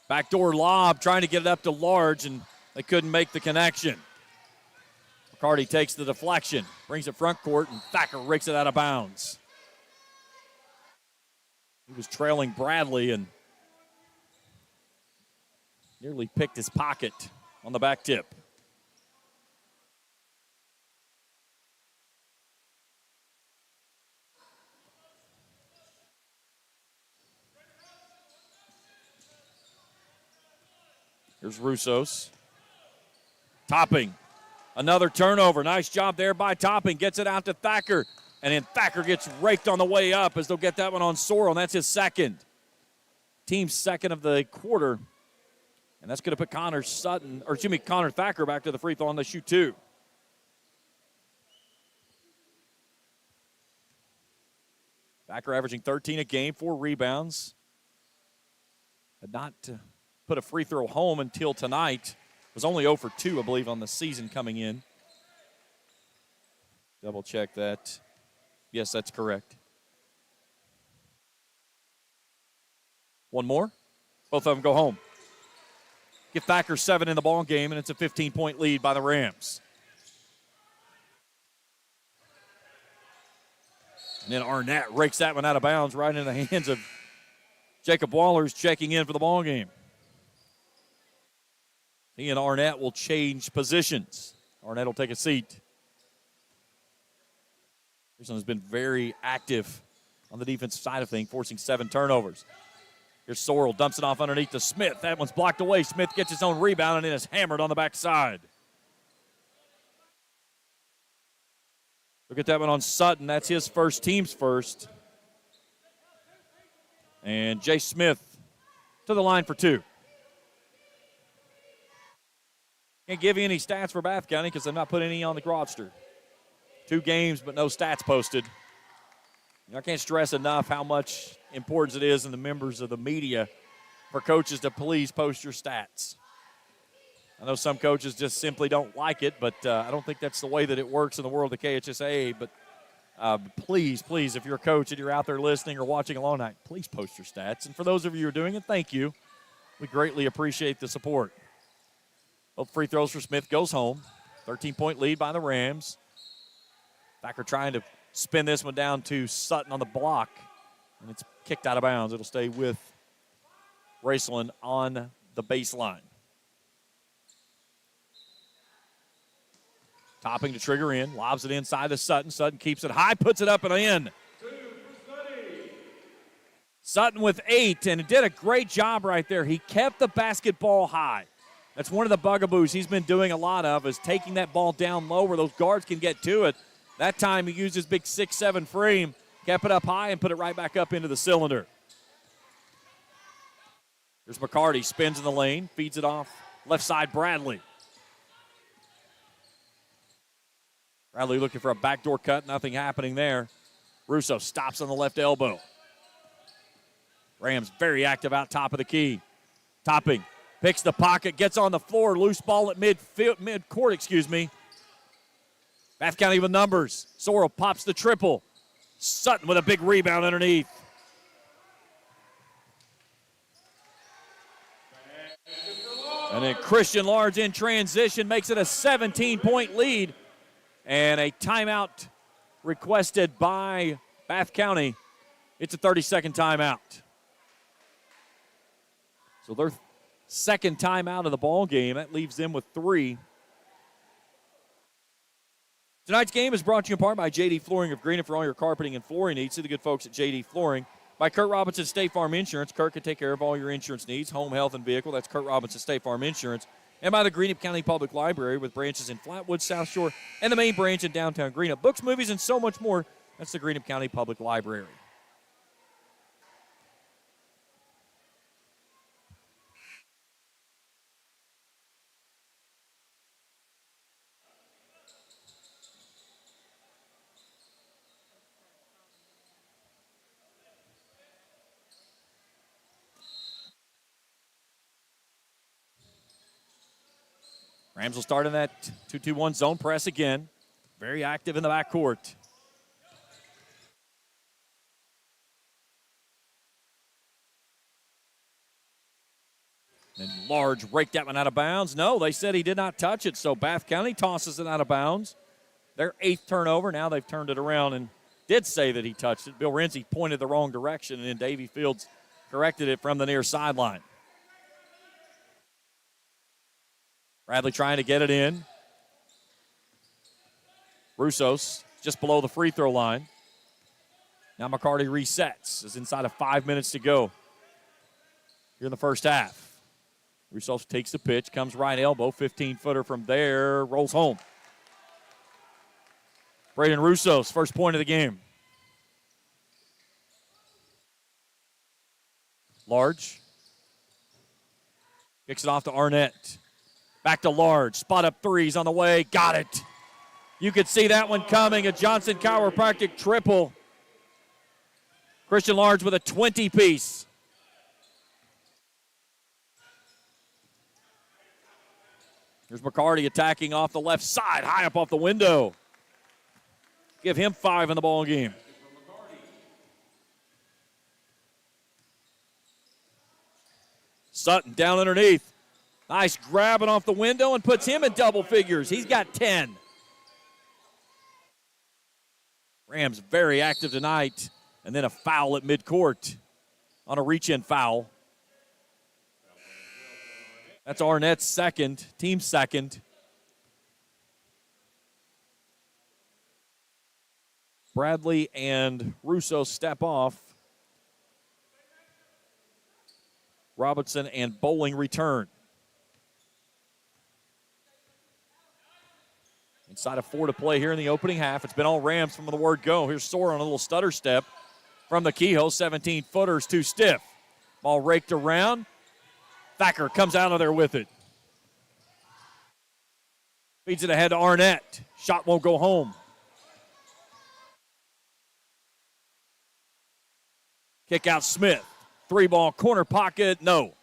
Backdoor lob, trying to get it up to Large, and they couldn't make the connection. McCarty takes the deflection, brings it front court, and Thacker rakes it out of bounds. He was trailing Bradley and nearly picked his pocket on the back tip. Here's Russos. Topping. Another turnover. Nice job there by Topping. Gets it out to Thacker. And then Thacker gets raked on the way up as they'll get that one on Sorrell. And that's his second. Team's second of the quarter. And that's going to put Connor Thacker back to the free throw on the shoot 2. Thacker averaging 13 a game, 4 rebounds. Had not put a free throw home until tonight. Was only 0 for 2, I believe, on the season coming in. Double check that. Yes, that's correct. One more. Both of them go home. Give Thacker 7 in the ball game, and it's a 15-point lead by the Rams. And then Arnett rakes that one out of bounds right in the hands of Jacob Wallers checking in for the ball game. He and Arnett will change positions. Arnett will take a seat. Pearson has been very active on the defensive side of things, forcing 7 turnovers. Here's Sorrell, dumps it off underneath to Smith. That one's blocked away. Smith gets his own rebound and then is hammered on the backside. Look at that one on Sutton. That's his first, team's first. And Jay Smith to the line for 2. Can't give you any stats for Bath County because they've not put any on the roster. 2 games, but no stats posted. I can't stress enough how much importance it is in the members of the media for coaches to please post your stats. I know some coaches just simply don't like it, but I don't think that's the way that it works in the world of KHSAA. But please, if you're a coach and you're out there listening or watching along tonight, please post your stats. And for those of you who are doing it, thank you. We greatly appreciate the support. Both free throws for Smith goes home. 13-point lead by the Rams. Thacker trying to spin this one down to Sutton on the block, and it's kicked out of bounds. It'll stay with Raceland on the baseline. Topping to trigger in, lobs it inside to Sutton. Sutton keeps it high, puts it up and in. Sutton with 8, and did a great job right there. He kept the basketball high. That's one of the bugaboos he's been doing a lot of, is taking that ball down low where those guards can get to it. That time he used his big 6'7" frame, kept it up high, and put it right back up into the cylinder. There's McCarty, spins in the lane, feeds it off left side Bradley. Bradley looking for a backdoor cut, nothing happening there. Russo stops on the left elbow. Rams very active out top of the key. Topping, picks the pocket, gets on the floor, loose ball at mid-court. Bath County with numbers. Sorrell pops the triple. Sutton with a big rebound underneath. And then Christian Large in transition makes it a 17-point lead. And a timeout requested by Bath County. It's a 30-second timeout. So their second timeout of the ball game. That leaves them with 3. Tonight's game is brought to you in part by J.D. Flooring of Greenup for all your carpeting and flooring needs. See the good folks at J.D. Flooring. By Kurt Robinson State Farm Insurance. Kurt can take care of all your insurance needs, home, health, and vehicle. That's Kurt Robinson State Farm Insurance. And by the Greenup County Public Library with branches in Flatwood, South Shore, and the main branch in downtown Greenup. Books, movies, and so much more. That's the Greenup County Public Library. Rams will start in that 2-2-1 zone press again. Very active in the backcourt. And Large raked that one out of bounds. No, they said he did not touch it, so Bath County tosses it out of bounds. Their 8th turnover. Now they've turned it around and did say that he touched it. Bill Renzi pointed the wrong direction, and then Davy Fields corrected it from the near sideline. Bradley trying to get it in. Russos just below the free throw line. Now McCarty resets. It's inside of 5 minutes to go here in the first half. Russos takes the pitch, comes right elbow, 15-footer from there, rolls home. Braden Russos, first point of the game. Large. Kicks it off to Arnett. Back to Large. Spot up threes on the way. Got it. You could see that one coming. A Johnson Chiropractic triple. Christian Large with a 20-piece. Here's McCarty attacking off the left side. High up off the window. Give him 5 in the ball game. Sutton down underneath. Nice grabbing off the window and puts him in double figures. He's got 10. Rams very active tonight. And then a foul at midcourt on a reach-in foul. That's Arnett's second, team second. Bradley and Russo step off. Robinson and Bowling return. Inside of 4 to play here in the opening half. It's been all Rams from the word go. Here's Sora on a little stutter step from the Kehoe. 17-footers, too stiff. Ball raked around. Thacker comes out of there with it. Feeds it ahead to Arnett. Shot won't go home. Kick out Smith. 3-ball corner pocket, no.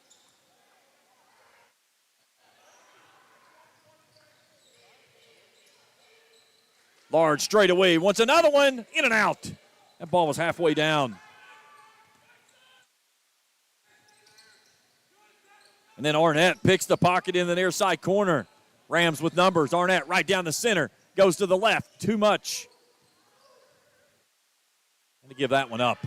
Large straight away, wants another one, in and out. That ball was halfway down. And then Arnett picks the pocket in the near side corner. Rams with numbers. Arnett right down the center. Goes to the left. Too much. I'm going to give that one up.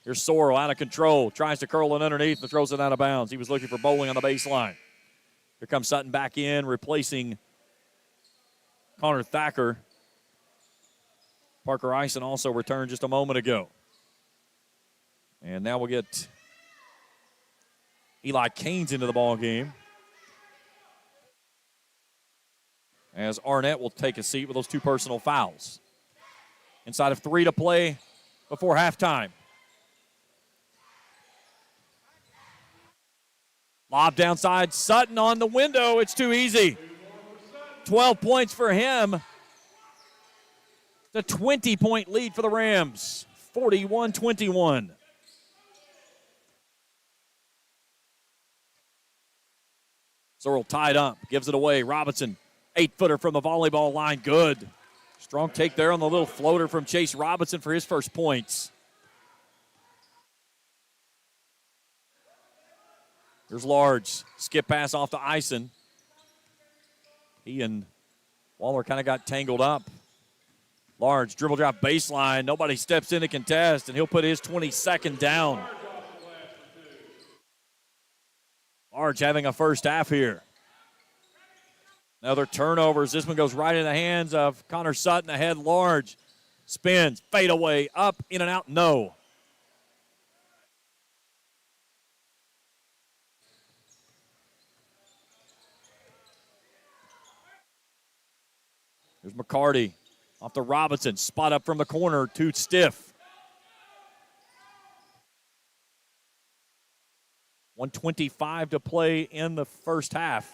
Here's Sorrell out of control. Tries to curl it underneath and throws it out of bounds. He was looking for Bowling on the baseline. Here comes Sutton back in, replacing Connor Thacker. Parker Eisen also returned just a moment ago. And now we'll get Eli Canes into the ball game, as Arnett will take a seat with those 2 personal fouls. Inside of 3 to play before halftime. Lob downside, Sutton on the window. It's too easy. 12 points for him. The 20-point lead for the Rams, 41-21. Sorrell tied up, gives it away. Robinson, 8-footer from the volleyball line, good. Strong take there on the little floater from Chase Robinson for his first points. Here's Large, skip pass off to Eisen. He and Waller kind of got tangled up. Large dribble drop baseline. Nobody steps in to contest, and he'll put his 22nd down. Large having a first half here. Another turnovers. This one goes right in the hands of Connor Sutton. Ahead, Large. Spins, fade away, up, in and out, no. Here's McCarty off to Robinson. Spot up from the corner, too stiff. 1:25 to play in the first half.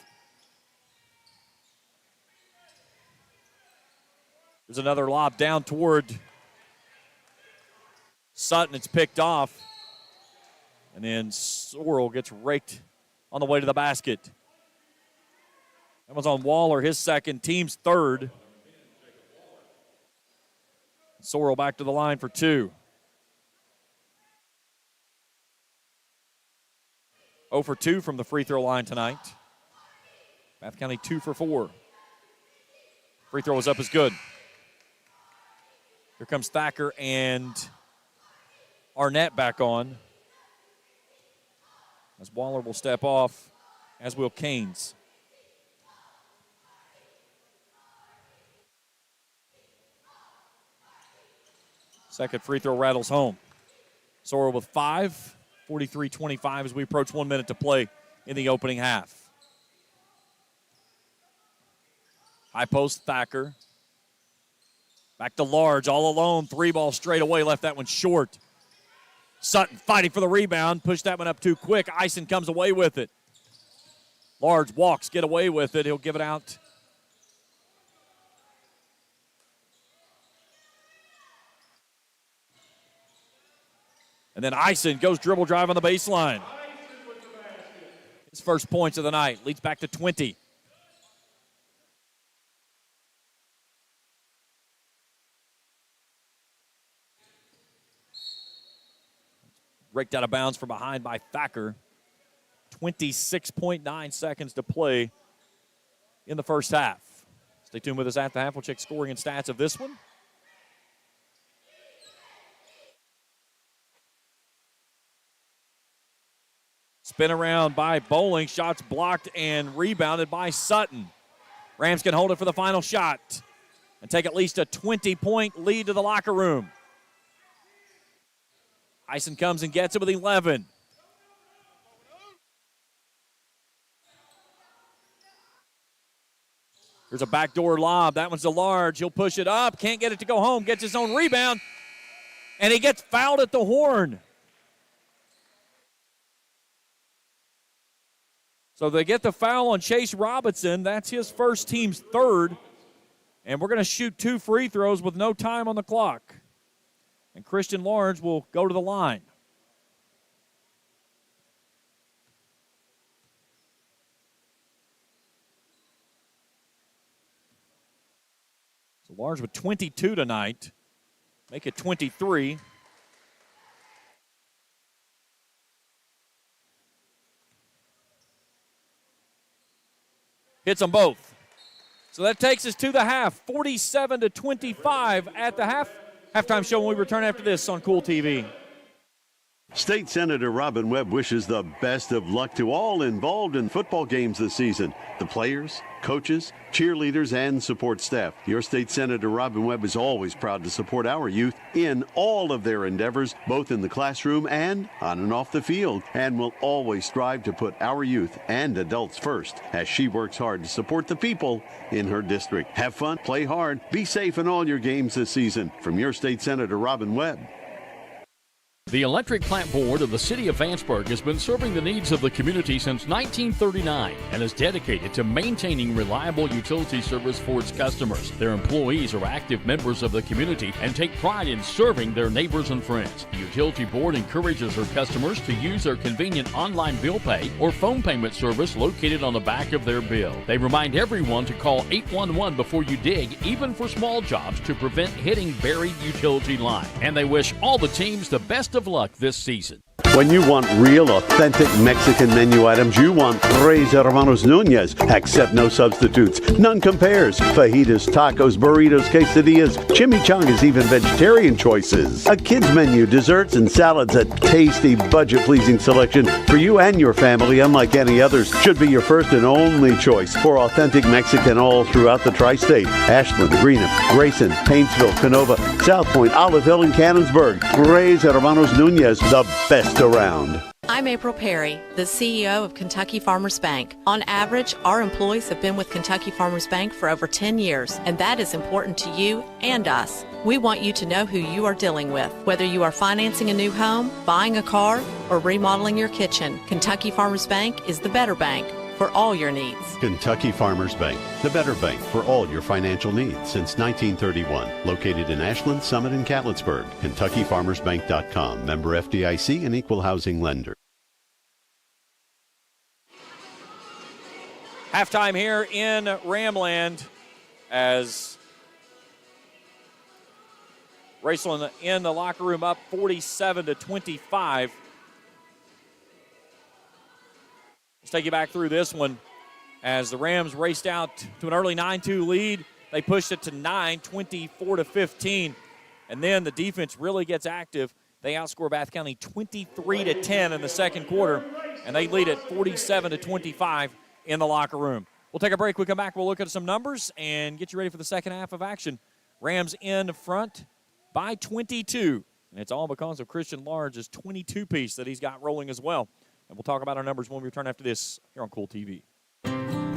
There's another lob down toward Sutton. It's picked off. And then Sorrell gets raked on the way to the basket. That was on Waller, his second, team's third. Sorrell back to the line for two. 0 for 2 from the free throw line tonight. Bath County 2 for 4. Free throw is up is good. Here comes Thacker and Arnett back on. As Waller will step off, as will Canes. Second free throw rattles home. Sorrell with 5, 43-25 as we approach 1 minute to play in the opening half. High post, Thacker. Back to Large, all alone. 3-ball straight away, left that one short. Sutton fighting for the rebound, pushed that one up too quick. Ison comes away with it. Large walks, get away with it. He'll give it out. And then Ison goes dribble drive on the baseline. His first points of the night, leads back to 20. Raked out of bounds from behind by Thacker. 26.9 seconds to play in the first half. Stay tuned with us at the half. We'll check scoring and stats of this one. Spin around by Bowling. Shots blocked and rebounded by Sutton. Rams can hold it for the final shot and take at least a 20-point lead to the locker room. Ison comes and gets it with 11. There's a backdoor lob. That one's to Large. He'll push it up. Can't get it to go home. Gets his own rebound. And he gets fouled at the horn. So they get the foul on Chase Robinson. That's his first, team's third. And we're going to shoot 2 free throws with no time on the clock. And Christian Large will go to the line. So Large with 22 tonight. Make it 23. Hits them both. So that takes us to the half, 47-25 at the half. Halftime show when we return after this on Kool TV. State Senator Robin Webb wishes the best of luck to all involved in football games this season. The players, coaches, cheerleaders, and support staff. Your State Senator Robin Webb is always proud to support our youth in all of their endeavors, both in the classroom and on and off the field, and will always strive to put our youth and adults first as she works hard to support the people in her district. Have fun, play hard, be safe in all your games this season. From your State Senator Robin Webb. The Electric Plant Board of the City of Vanceburg has been serving the needs of the community since 1939 and is dedicated to maintaining reliable utility service for its customers. Their employees are active members of the community and take pride in serving their neighbors and friends. The Utility Board encourages their customers to use their convenient online bill pay or phone payment service located on the back of their bill. They remind everyone to call 811 before you dig, even for small jobs, to prevent hitting buried utility line. And they wish all the teams the best of luck this season. When you want real, authentic Mexican menu items, you want Tres Hermanos Nunez. Accept no substitutes. None compares. Fajitas, tacos, burritos, quesadillas, chimichangas, even vegetarian choices. A kids menu, desserts and salads, a tasty, budget-pleasing selection for you and your family, unlike any others. Should be your first and only choice for authentic Mexican all throughout the tri-state. Ashland, Greenup, Grayson, Paintsville, Canova, South Point, Olive Hill, and Cannonsburg. Tres Hermanos Nunez, the best around. I'm April Perry, the CEO of Kentucky Farmers Bank. On average, our employees have been with Kentucky Farmers Bank for over 10 years, and that is important to you and us. We want you to know who you are dealing with. Whether you are financing a new home, buying a car, or remodeling your kitchen, Kentucky Farmers Bank is the better bank for all your needs. Kentucky Farmers Bank, the better bank for all your financial needs since 1931. Located in Ashland, Summit, and Catlettsburg. KentuckyFarmersBank.com. Member FDIC and Equal Housing Lender. Halftime here in Ramland as Raceland in the locker room up 47-25. Let's take you back through this one as the Rams raced out to an early 9-2 lead. They pushed it to 9, 24-15. And then the defense really gets active. They outscore Bath County 23-10 in the second quarter, and they lead at 47-25 in the locker room. We'll take a break. We'll come back. We'll look at some numbers and get you ready for the second half of action. Rams in front by 22. And it's all because of Christian Large's 22-piece that he's got rolling as well. And we'll talk about our numbers when we return after this here on Kool TV.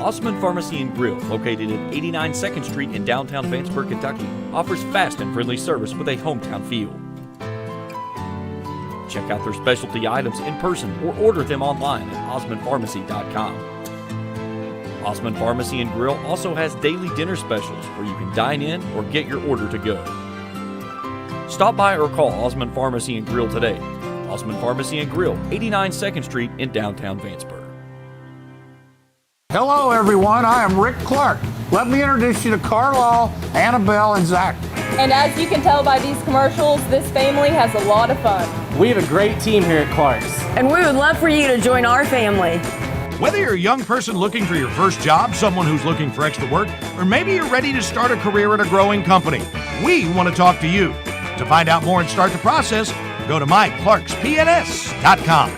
Osman Pharmacy and Grill, located at 89 2nd Street in downtown Vanceburg, Kentucky, offers fast and friendly service with a hometown feel. Check out their specialty items in person or order them online at osmanpharmacy.com. Osman Pharmacy and Grill also has daily dinner specials where you can dine in or get your order to go. Stop by or call Osman Pharmacy and Grill today. Osman Pharmacy and Grill, 89 2nd Street in downtown Vanceburg. Hello, everyone. I am Rick Clark. Let me introduce you to Carlisle, Annabelle, and Zach. And as you can tell by these commercials, this family has a lot of fun. We have a great team here at Clark's. And we would love for you to join our family. Whether you're a young person looking for your first job, someone who's looking for extra work, or maybe you're ready to start a career at a growing company, we want to talk to you. To find out more and start the process, go to myclarkspns.com.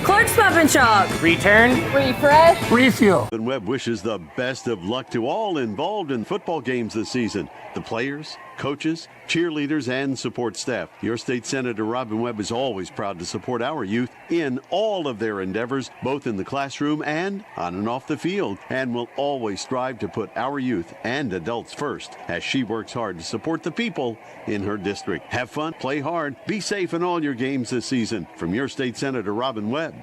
Clark's Pub and Shop. Return. Refresh. Refuel. Webb wishes the best of luck to all involved in football games this season. The players, coaches, cheerleaders, and support staff. Your state senator Robin Webb is always proud to support our youth in all of their endeavors, both in the classroom and on and off the field, and will always strive to put our youth and adults first as she works hard to support the people in her district. Have fun, play hard, be safe in all your games this season. From your state senator Robin Webb.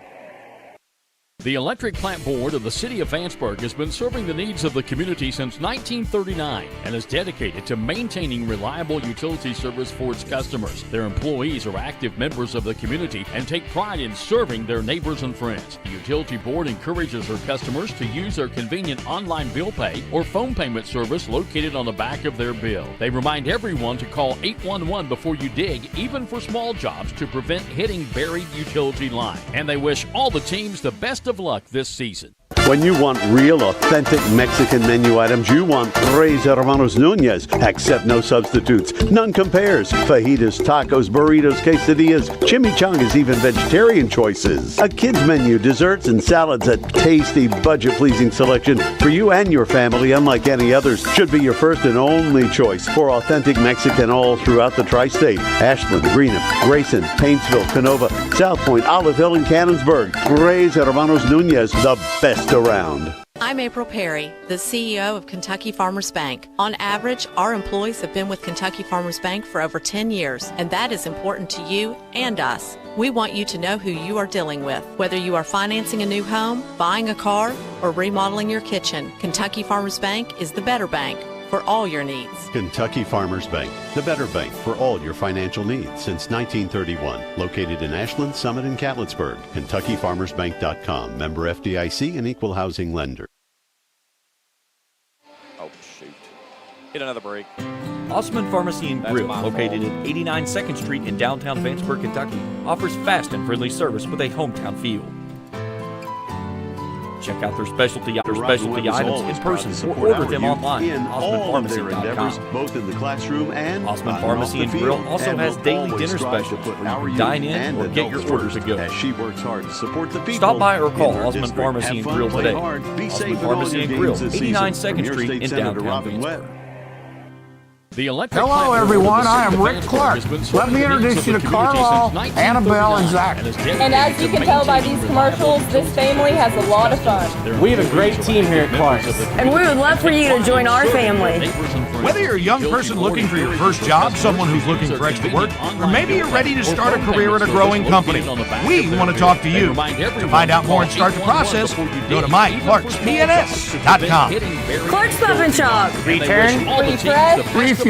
The Electric Plant Board of the City of Vanceburg has been serving the needs of the community since 1939 and is dedicated to maintaining reliable utility service for its customers. Their employees are active members of the community and take pride in serving their neighbors and friends. The Utility Board encourages their customers to use their convenient online bill pay or phone payment service located on the back of their bill. They remind everyone to call 811 before you dig, even for small jobs, to prevent hitting buried utility line. And they wish all the teams the best of luck this season. When you want real, authentic Mexican menu items, you want Tres Hermanos Nunez. Accept no substitutes. None compares. Fajitas, tacos, burritos, quesadillas, chimichangas, even vegetarian choices. A kids menu, desserts and salads, a tasty, budget-pleasing selection for you and your family, unlike any others. Should be your first and only choice for authentic Mexican all throughout the tri-state. Ashland, Greenup, Grayson, Paintsville, Canova, South Point, Olive Hill, and Cannonsburg. Tres Hermanos Nunez, the best around. I'm April Perry, the CEO of Kentucky Farmers Bank. On average, our employees have been with Kentucky Farmers Bank for over 10 years, and that is important to you and us. We want you to know who you are dealing with. Whether you are financing a new home, buying a car, or remodeling your kitchen, Kentucky Farmers Bank is the better bank for all your needs. Kentucky Farmers Bank, the better bank for all your financial needs since 1931. Located in Ashland, Summit, and Catlettsburg. KentuckyFarmersBank.com. Member FDIC and Equal Housing Lender. Oh, shoot. Hit another break. Osman Pharmacy and Grill, located at 89 2nd Street in downtown Vanceburg, Kentucky, offers fast and friendly service with a hometown feel. Check out their specialty items in person or order them online at OsmanPharmacy.com. Both in the classroom and Osman Pharmacy and Grill also has daily dinner specials where you can dine in or get your order to go. As she works hard to support the people. Stop by or call Osman Pharmacy and Grill today. Osman Pharmacy and Grill, 89 2nd Street in downtown Vanceburg. The electric Hello, everyone. I am Rick Clark. Let me introduce you to Carlisle, Annabelle, and Zach. And as you can tell by these commercials, this family has a lot of fun. We have a great team here at Clark's. And we would love for you to join our family. Whether you're a young person looking for your first job, someone who's looking for extra work, or maybe you're ready to start a career at a growing company, we want to talk to you. To find out more and start the process, go to myclarkspns.com. Clark's Pub and Shop. Return. Refresh. Refuel.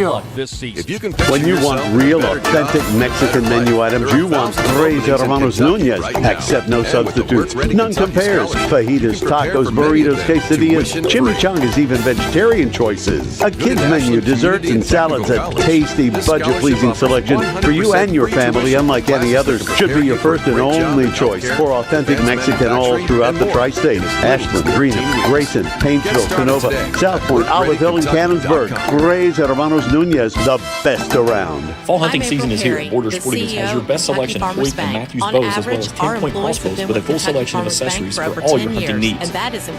When you want real, authentic Mexican menu items, you want Tres Hermanos Nunez. Accept no substitutes. None compares. Fajitas, tacos, burritos, quesadillas, chimichangas, even vegetarian choices. A kids menu, desserts and salads, a tasty, budget-pleasing selection for you and your family, unlike any others. Should be your first and only choice for authentic Mexican all throughout the tri-state. Ashland, Greenup, Grayson, Painesville, Canova, South Point, Olive Hill, and Cannonsburg. Tres Hermanos Nunez, the best around. Fall hunting season is here. Borders Sporting Goods has your best selection of Hoyt and Matthews bows, as well as 10-point crossbows with a full selection of accessories for all your hunting needs.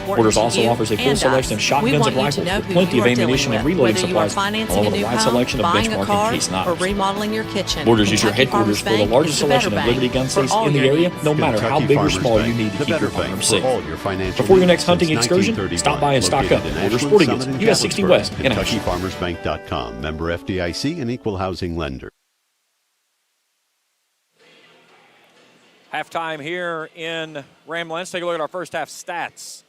Borders also offers a full selection of shotguns and rifles with plenty of ammunition and reloading supplies, along with a wide selection of benchmark and case knives. Borders is your headquarters for the largest selection of Liberty gun safes in the area, no matter how big or small you need to keep your firearms safe. Before your next hunting excursion, stop by and stock up. Borders Sporting Goods, US 60 West, in Ashland. KentuckyFarmersBank.com, member FDIC and equal housing lender. Halftime here in Ramland. Let's take a look at our first half stats.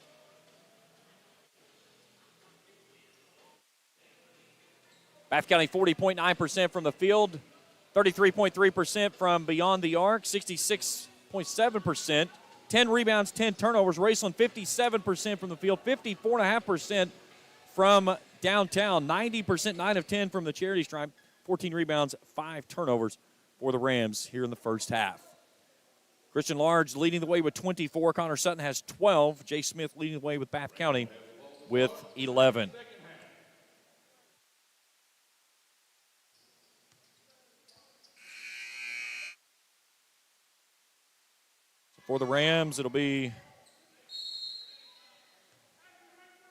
Bath County 40.9% from the field, 33.3% from beyond the arc, 66.7%, 10 rebounds, 10 turnovers. Raceland 57% from the field, 54.5% from downtown, 90%, 9 of 10 from the charity stripe, 14 rebounds, 5 turnovers for the Rams here in the first half. Christian Large leading the way with 24. Connor Sutton has 12. Jay Smith leading the way with Bath County with 11. For the Rams, it'll be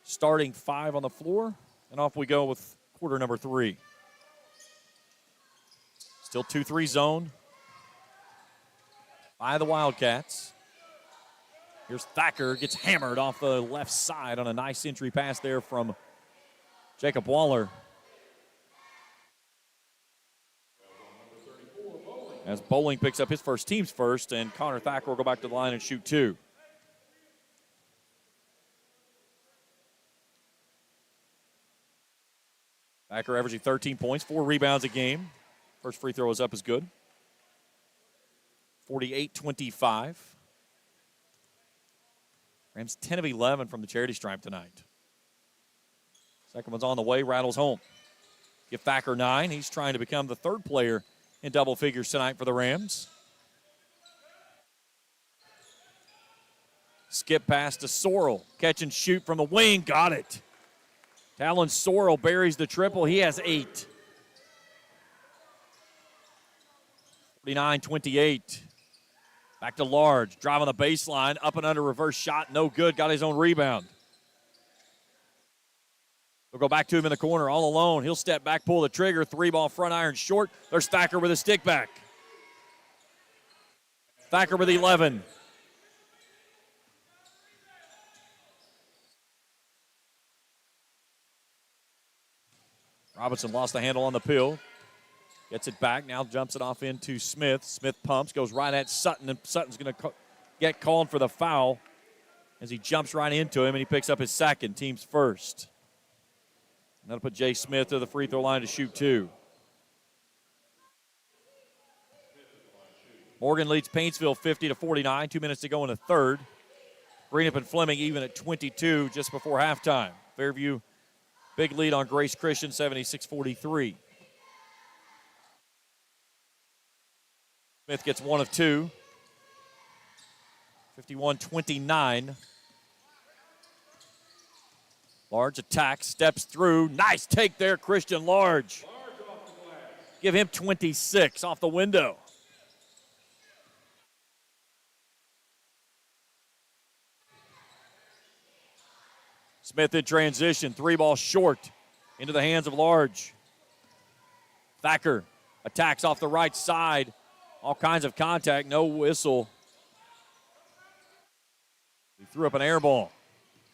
starting 5 on the floor, and off we go with quarter number 3. Still 2-3 zone by the Wildcats. Here's Thacker, gets hammered off the left side on a nice entry pass there from Jacob Waller. As Bowling picks up his first, team's first, and Connor Thacker will go back to the line and shoot 2. Thacker averaging 13 points, 4 rebounds a game. First free throw is up is good. 48-25. Rams 10 of 11 from the charity stripe tonight. Second one's on the way, rattles home. Give Thacker 9. He's trying to become the third player in double figures tonight for the Rams. Skip pass to Sorrell. Catch and shoot from the wing. Got it. Talon Sorrell buries the triple. He has 8. 49-28. Back to Large. Drive on the baseline. Up and under reverse shot. No good. Got his own rebound. We'll go back to him in the corner all alone. He'll step back, pull the trigger. 3-ball front iron short. There's Thacker with a stick back. Thacker with 11. Robinson lost the handle on the pill. Gets it back, now jumps it off into Smith. Smith pumps, goes right at Sutton, and Sutton's going to get called for the foul as he jumps right into him, and he picks up his second, team's first. And that'll put Jay Smith to the free throw line to shoot 2. Morgan leads Paintsville 50-49, 2 minutes to go in the third. Greenup and Fleming even at 22 just before halftime. Fairview, big lead on Grace Christian, 76-43. Smith gets one of two. 51-29. Large attack, steps through. Nice take there, Christian Large. Give him 26 off the window. Smith in transition, 3-ball short into the hands of Large. Thacker attacks off the right side. All kinds of contact, no whistle. He threw up an air ball.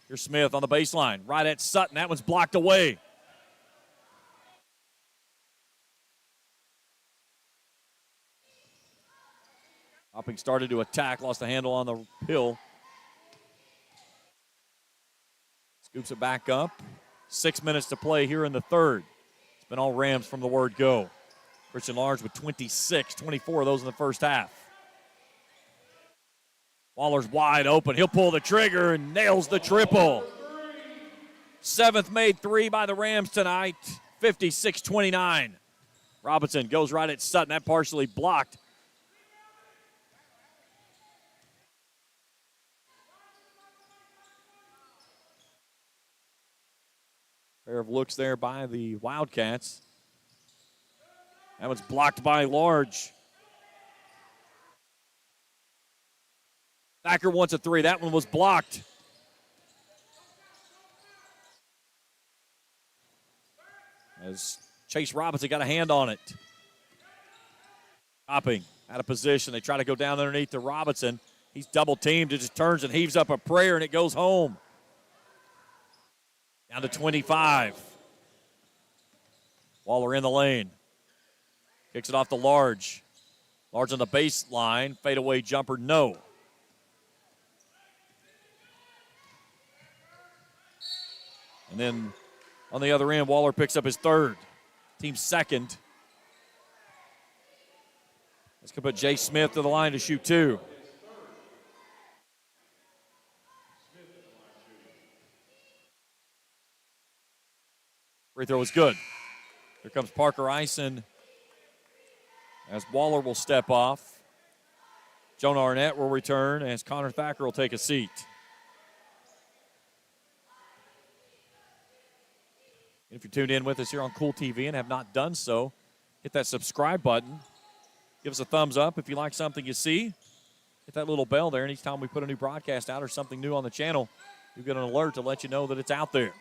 Here's Smith on the baseline, right at Sutton. That one's blocked away. Hopping started to attack, lost the handle on the hill. Scoops it back up. 6 minutes to play here in the third. It's been all Rams from the word go. Christian Large with 26, 24 of those in the first half. Waller's wide open. He'll pull the trigger and nails the triple. Seventh made three by the Rams tonight, 56-29. Robinson goes right at Sutton. That partially blocked. Pair of looks there by the Wildcats. That one's blocked by Large. Thacker wants a three. That one was blocked. As Chase Robinson got a hand on it. Hopping out of position. They try to go down underneath to Robinson. He's double teamed. It just turns and heaves up a prayer, and it goes home. Down to 25. Waller in the lane. Kicks it off to Large. Large on the baseline. Fadeaway jumper, no. And then on the other end, Waller picks up his third. Team second. Let's go put Jay Smith to the line to shoot two. Free throw was good. Here comes Parker Eisen as Waller will step off. Jonah Arnett will return as Connor Thacker will take a seat. If you're tuned in with us here on Kool TV and have not done so, hit that subscribe button. Give us a thumbs up if you like something you see. Hit that little bell there, and each time we put a new broadcast out or something new on the channel, you'll get an alert to let you know that it's out there.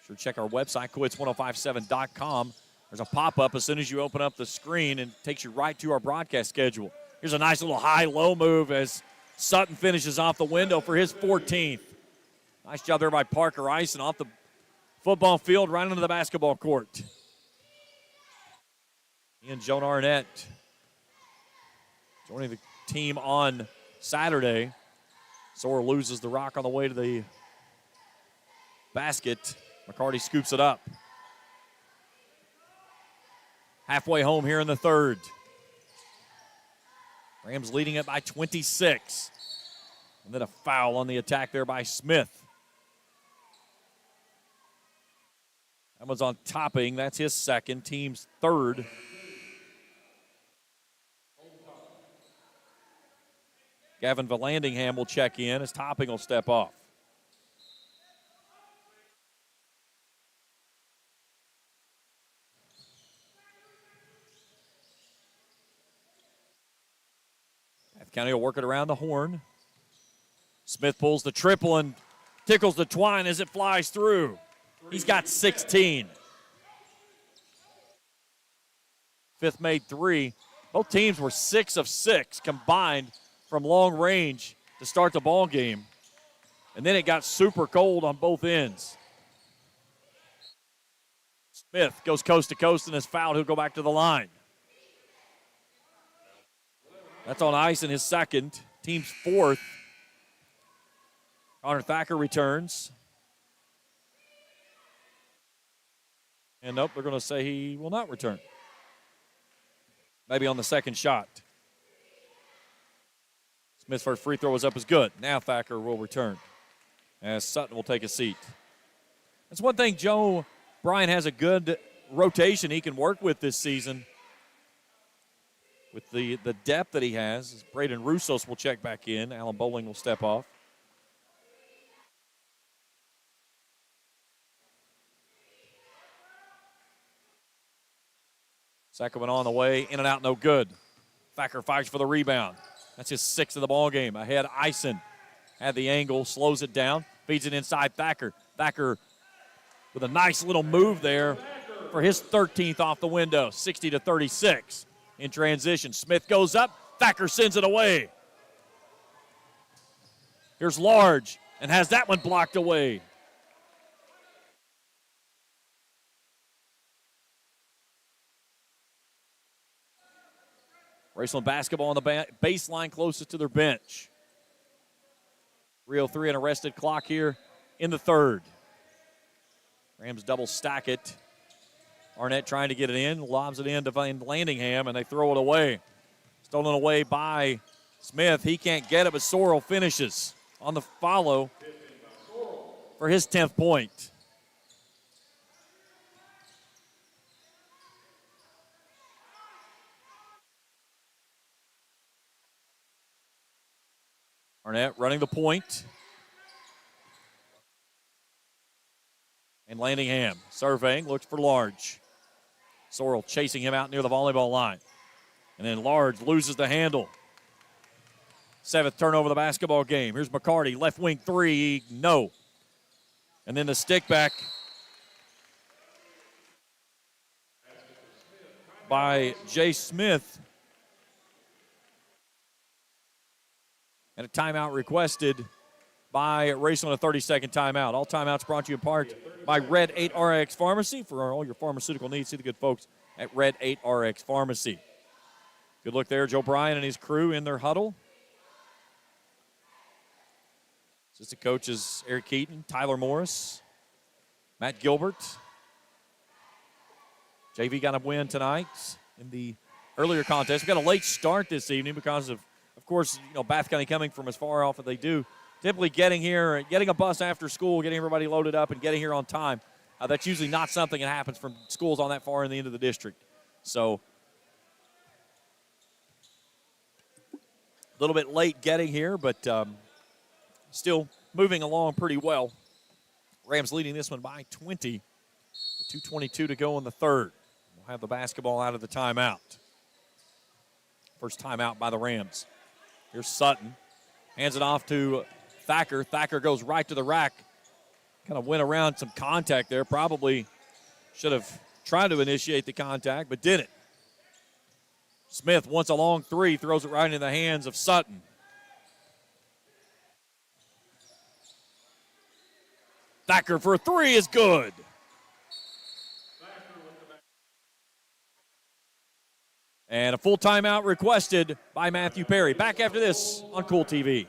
Sure, check our website, KHSAA1057.com. There's a pop-up as soon as you open up the screen and it takes you right to our broadcast schedule. Here's a nice little high-low move as Sutton finishes off the window for his 14th. Nice job there by Parker Eisen off the football field right into the basketball court. And Jonah Arnett joining the team on Saturday. Sore loses the rock on the way to the basket. McCarty scoops it up. Halfway home here in the third. Rams leading it by 26. And then a foul on the attack there by Smith. That one's on Topping. That's his second, team's third. Gavin Vallandingham will check in as Topping will step off. Bath County will work it around the horn. Smith pulls the triple and tickles the twine as it flies through. He's got 16. Fifth made three. Both teams were 6 of 6 combined from long range to start the ball game. And then it got super cold on both ends. Smith goes coast to coast and is fouled. He'll go back to the line. That's on ice in his second. Team's fourth. Connor Thacker returns. And nope, they're going to say he will not return. Maybe on the second shot. Smith's first free throw was up as good. Now Thacker will return as Sutton will take a seat. That's one thing Joe Bryan has a good rotation he can work with this season. with the depth that he has. Braden Russos will check back in. Alan Bowling will step off. Second one on the way, in and out, no good. Thacker fights for the rebound. That's his sixth of the ball game. Ahead, Eisen had the angle, slows it down, feeds it inside Thacker. Thacker with a nice little move there for his 13th off the window, 60-36. In transition, Smith goes up, Thacker sends it away. Here's Large, and has that one blocked away. Raceland basketball on the baseline closest to their bench. 3:03 and arrested clock here in the third. Rams double stack it. Arnett trying to get it in, lobs it in to Landingham, and they throw it away. Stolen away by Smith. He can't get it, but Sorrell finishes on the follow for his 10th point. Arnett running the point. And Landingham surveying, looks for Large. Sorrell chasing him out near the volleyball line. And then Large loses the handle. 7th turnover of the basketball game. Here's McCarty, left wing three, no. And then the stick back by Jay Smith. And a timeout requested by Raceland, a 30-second timeout. All timeouts brought to you in part by Red 8 RX Pharmacy. For all your pharmaceutical needs, see the good folks at Red 8 RX Pharmacy. Good look there, Joe Bryan and his crew in their huddle. Assistant coaches Eric Keaton, Tyler Morris, Matt Gilbert. JV got a win tonight in the earlier contest. We got a late start this evening because of course, Bath County coming from as far off as they do. Typically getting here, getting a bus after school, getting everybody loaded up and getting here on time. That's usually not something that happens from schools on that far in the end of the district. So a little bit late getting here, but still moving along pretty well. Rams leading this one by 20. 2:22 to go in the third. We'll have the basketball out of the timeout. First timeout by the Rams. Here's Sutton. Hands it off to Thacker. Thacker goes right to the rack. Kind of went around some contact there. Probably should have tried to initiate the contact, but didn't. Smith wants a long three, throws it right into the hands of Sutton. Thacker for a three is good. And a full timeout requested by Matthew Perry. Back after this on Kool TV.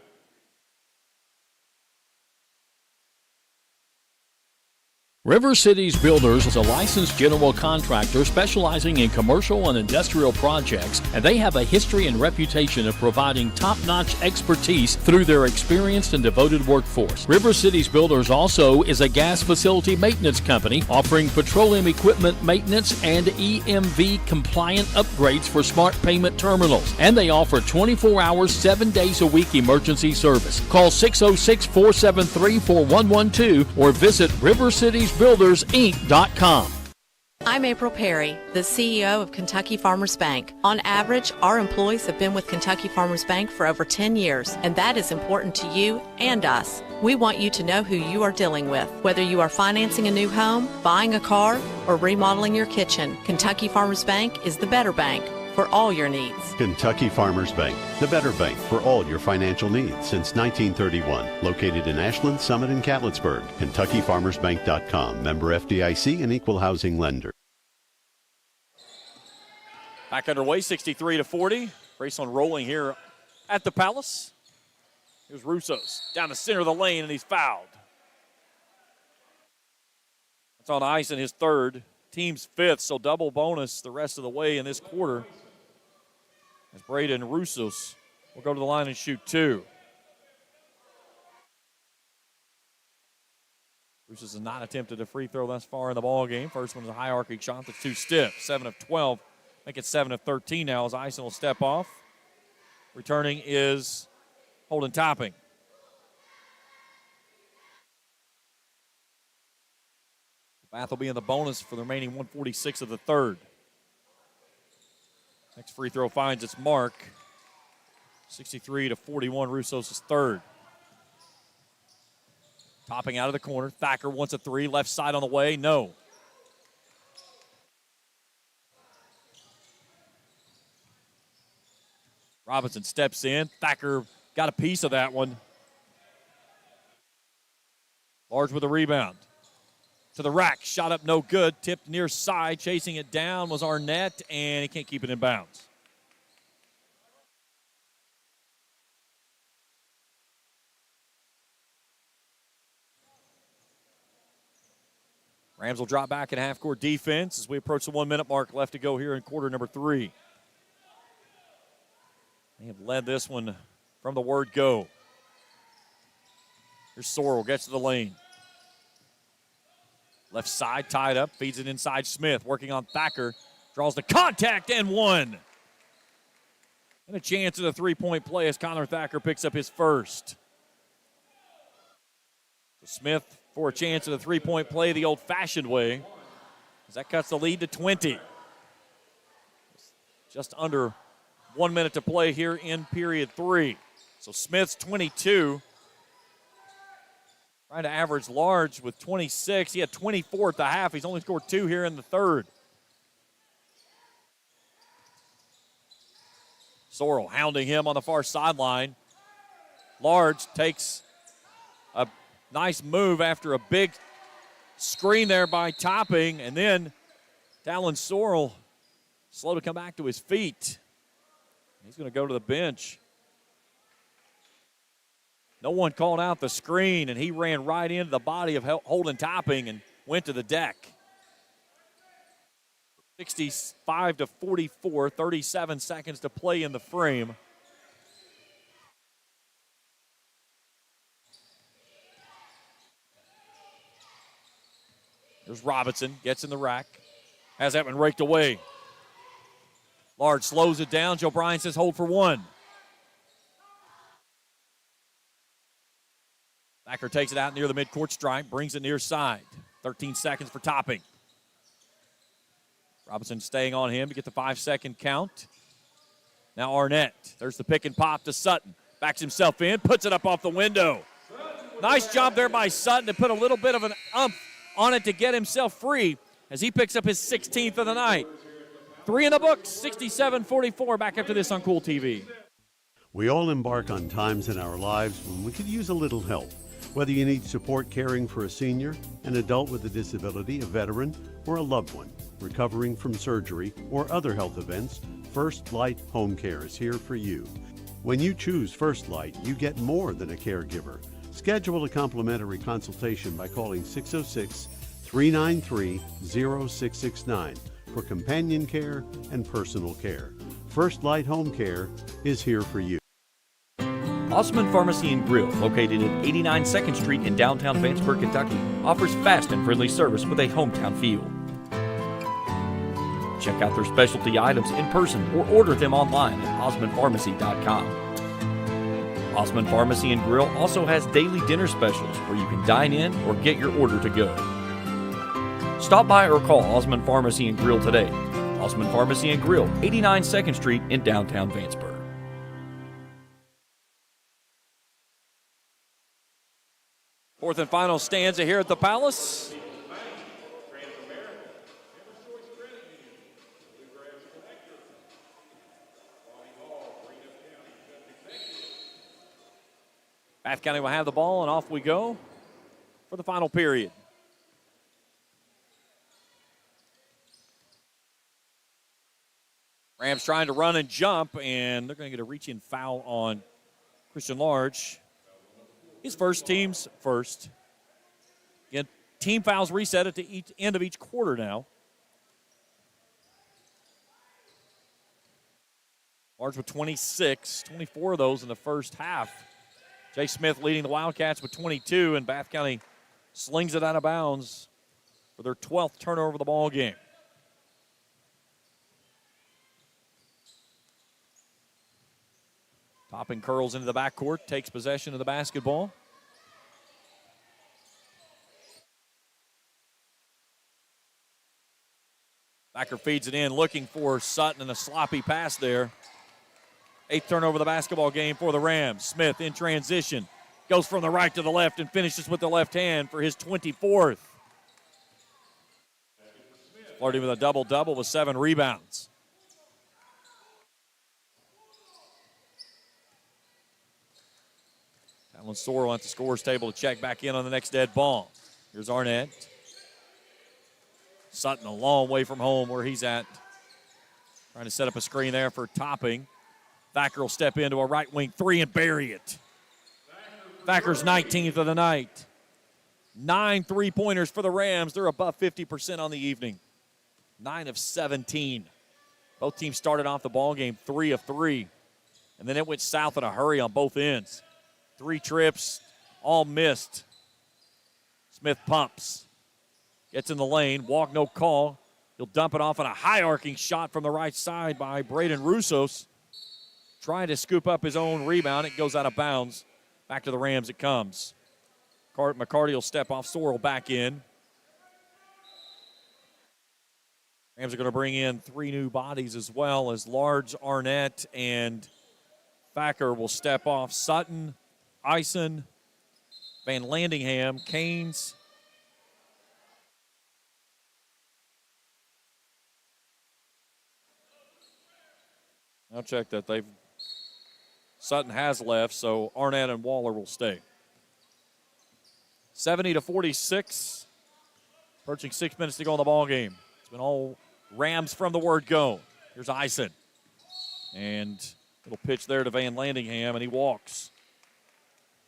River Cities Builders is a licensed general contractor specializing in commercial and industrial projects, and they have a history and reputation of providing top-notch expertise through their experienced and devoted workforce. River Cities Builders also is a gas facility maintenance company offering petroleum equipment maintenance and EMV compliant upgrades for smart payment terminals, and they offer 24 hours, 7 days a week emergency service. Call 606-473-4112 or visit rivercitiesbuildersinc.com. I'm April Perry, the CEO of Kentucky Farmers Bank. On average, our employees have been with Kentucky Farmers Bank for over 10 years, and that is important to you and us. We want you to know who you are dealing with. Whether you are financing a new home, buying a car, or remodeling your kitchen, Kentucky Farmers Bank is the better bank for all your needs. Kentucky Farmers Bank, the better bank for all your financial needs since 1931. Located in Ashland, Summit, and Catlettsburg. KentuckyFarmersBank.com. Member FDIC and Equal Housing Lender. Back underway, 63-40. Raceland rolling here at the Palace. Here's Russos down the center of the lane, and he's fouled. That's on ice in his third. Team's fifth, so double bonus the rest of the way in this quarter. As Braden Russos will go to the line and shoot two. Russos has not attempted a free throw thus far in the ball game. First one is a hierarchy shot that's too stiff. 7 of 12 Make it 7 of 13 now as Ison will step off. Returning is Holden Topping. Bath will be in the bonus for the remaining 146 of the third. Next free throw finds its mark. 63 to 41, Russos' third. Topping out of the corner. Thacker wants a three. Left side on the way. No. Robinson steps in. Thacker got a piece of that one. Large with a rebound. To the rack. Shot up no good. Tipped near side. Chasing it down was Arnett, and he can't keep it in bounds. Rams will drop back in half-court defense as we approach the 1-minute mark left to go here in quarter number 3. They have led this one from the word go. Here's Sorrell, gets to the lane. Left side tied up, feeds it inside Smith, working on Thacker. Draws the contact and one. And a chance at a three-point play as Connor Thacker picks up his first. So Smith for a chance at a three-point play the old-fashioned way, as that cuts the lead to 20. Just under 1 minute to play here in period 3. So Smith's 22. Trying to average large with 26. He had 24 at the half. He's only scored 2 here in the third. Sorrell hounding him on the far sideline. Large takes a nice move after a big screen there by Topping, and then Talon Sorrell slow to come back to his feet. He's going to go to the bench. No one called out the screen, and he ran right into the body of Holden Topping and went to the deck. 65 to 44, 37 seconds to play in the frame. There's Robinson, gets in the rack, has that one raked away. Large slows it down. Joe Bryan says hold for one. Thacker takes it out near the midcourt stripe, brings it near side. 13 seconds for Topping. Robinson staying on him to get the 5-second count. Now Arnett. There's the pick and pop to Sutton. Backs himself in, puts it up off the window. Nice job there by Sutton to put a little bit of an umph on it to get himself free as he picks up his 16th of the night. 3 in the books, 67-44. Back after this on Kool TV. We all embark on times in our lives when we could use a little help. Whether you need support caring for a senior, an adult with a disability, a veteran, or a loved one recovering from surgery or other health events, First Light Home Care is here for you. When you choose First Light, you get more than a caregiver. Schedule a complimentary consultation by calling 606-393-0669 for companion care and personal care. First Light Home Care is here for you. Osmond Pharmacy and Grill, located at 89 2nd Street in downtown Vanceburg, Kentucky, offers fast and friendly service with a hometown feel. Check out their specialty items in person or order them online at osmondpharmacy.com. Osmond Pharmacy and Grill also has daily dinner specials where you can dine in or get your order to go. Stop by or call Osmond Pharmacy and Grill today. Osmond Pharmacy and Grill, 89 2nd Street in downtown Vanceburg. Fourth and final stanza here at the Palace. Bath County will have the ball, and off we go for the final period. Rams trying to run and jump, and they're going to get a reach-in foul on Christian Large. His first, team's first. Again, team fouls reset at the end of each quarter now. Large with 26, 24 of those in the first half. Jay Smith leading the Wildcats with 22, and Bath County slings it out of bounds for their 12th turnover of the ball game. Popping curls into the backcourt, takes possession of the basketball. Thacker feeds it in, looking for Sutton, and a sloppy pass there. 8th turnover of the basketball game for the Rams. Smith in transition. Goes from the right to the left and finishes with the left hand for his 24th. Flirting with a double-double with 7 rebounds. Alan Sorrell at the scores table to check back in on the next dead ball. Here's Arnett. Sutton a long way from home where he's at. Trying to set up a screen there for Topping. Thacker will step into a right wing 3 and bury it. Thacker's 19th of the night. 9 3-pointers for the Rams. They're above 50% on the evening. 9 of 17. Both teams started off the ball game 3 of 3. And then it went south in a hurry on both ends. 3 trips, all missed. Smith pumps. Gets in the lane, walk no call. He'll dump it off on a high-arcing shot from the right side by Braden Russos. Trying to scoop up his own rebound. It goes out of bounds. Back to the Rams it comes. McCarty will step off, Sorrell back in. Rams are going to bring in 3 new bodies as well, as Large, Arnett, and Thacker will step off. Sutton, Eisen, Van Landingham, Canes. I'll check that. Sutton has left, so Arnett and Waller will stay. 70-46. Approaching 6 minutes to go in the ball game. It's been all Rams from the word go. Here's Eisen. And little pitch there to Van Landingham, and he walks.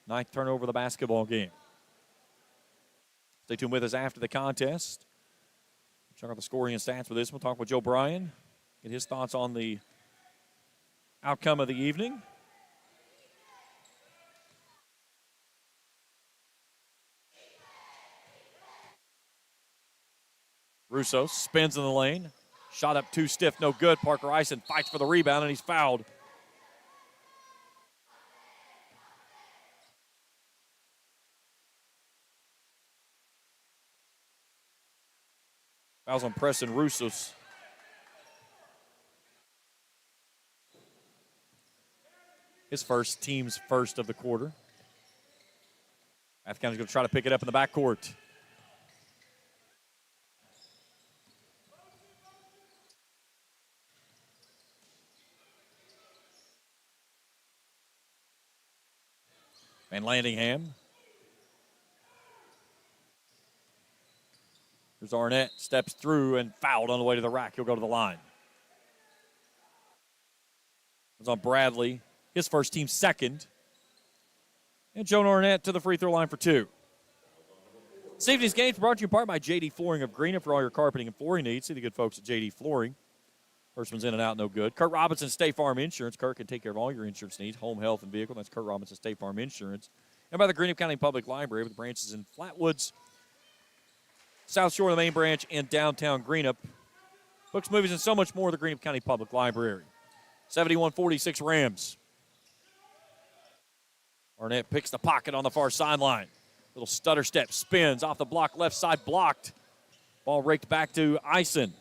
9th turnover of the basketball game. Stay tuned with us after the contest. Check out the scoring and stats for this. We'll talk with Joe Bryan, get his thoughts on the outcome of the evening. Russo spins in the lane. Shot up too stiff, no good. Parker Eisen fights for the rebound, and he's fouled. Fouls on Preston Russos. His first, team's first of the quarter. Bath County's going to try to pick it up in the backcourt. Van Landingham. Here's Arnett, steps through and fouled on the way to the rack. He'll go to the line. It's on Bradley, his first, team second. And Joan Arnett to the free throw line for 2. This evening's game is brought to you in part by JD Flooring of Greenup for all your carpeting and flooring needs. See the good folks at JD Flooring. First one's in and out, no good. Kurt Robinson, State Farm Insurance. Kurt can take care of all your insurance needs, home, health, and vehicle. That's Kurt Robinson, State Farm Insurance. And by the Greenup County Public Library with branches in Flatwoods, South Shore of the main branch, in downtown Greenup. Books, movies, and so much more at the Greenup County Public Library. 71-46 Rams. Arnett picks the pocket on the far sideline. Little stutter step, spins off the block, left side blocked. Ball raked back to Eisen.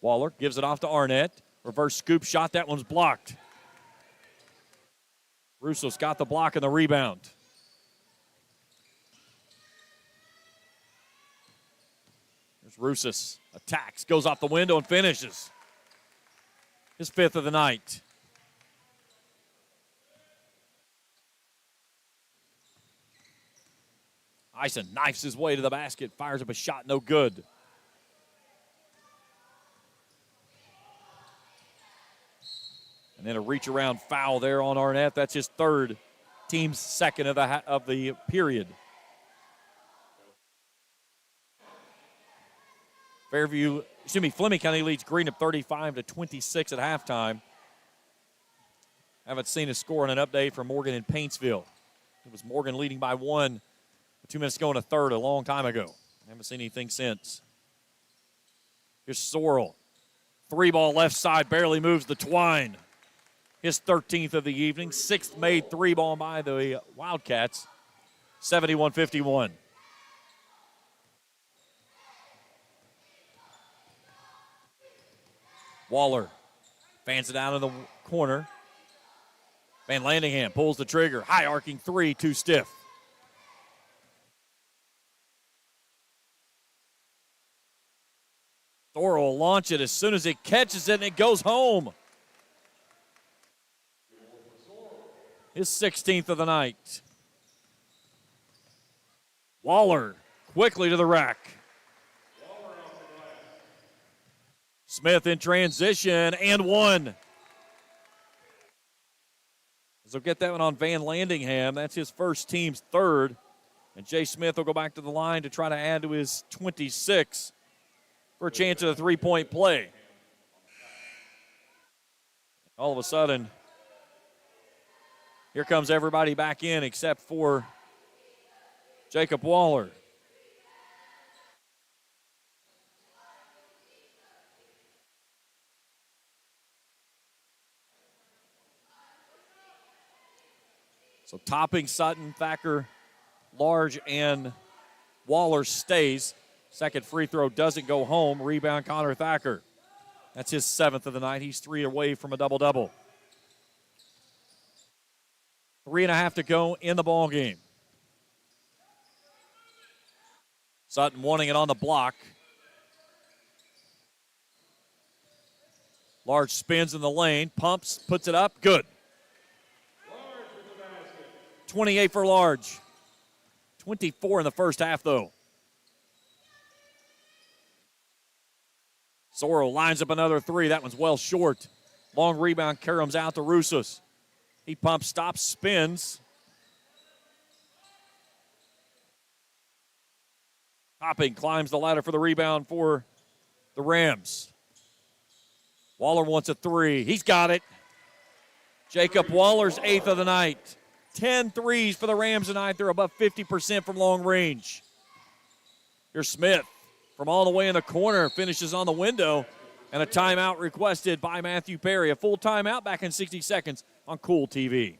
Waller gives it off to Arnett. Reverse scoop shot, that one's blocked. Russo's got the block and the rebound. There's Russos. Attacks, goes off the window and finishes. His 5th of the night. Eisen knifes his way to the basket, fires up a shot, no good. And then a reach-around foul there on Arnett. That's his 3rd, team's 2nd of the period. Fleming County leads Greenup 35-26 at halftime. Haven't seen a score and an update from Morgan and Paintsville. It was Morgan leading by 1 2 minutes ago in a third, a long time ago. Haven't seen anything since. Here's Sorrell. 3-ball left side, barely moves the twine. His 13th of the evening, 6th made 3-ball by the Wildcats. 71-51. Waller fans it out in the corner. Van Landingham pulls the trigger. High arcing 3, too stiff. Sorrell will launch it as soon as it catches it and it goes home. His 16th of the night. Waller quickly to the rack. Smith in transition and one. So get that one on Van Landingham. That's his first, team's third. And Jay Smith will go back to the line to try to add to his 26 for a chance at a three-point play. All of a sudden, here comes everybody back in except for Jacob Waller. So Topping, Sutton, Thacker, Large, and Waller stays. Second free throw doesn't go home. Rebound, Connor Thacker. That's his 7th of the night. He's 3 away from a double-double. 3.5 to go in the ball game. Sutton wanting it on the block. Large spins in the lane, pumps, puts it up, good. 28 for Large. 24 in the first half, though. Sorrell lines up another 3. That one's well short. Long rebound, Karams out to Rusas. He pumps, stops, spins. Topping climbs the ladder for the rebound for the Rams. Waller wants a 3. He's got it. Jacob Waller's 8th of the night. 10 threes for the Rams tonight. They're above 50% from long range. Here's Smith from all the way in the corner. Finishes on the window. And a timeout requested by Matthew Perry. A full timeout back in 60 seconds on Kool TV.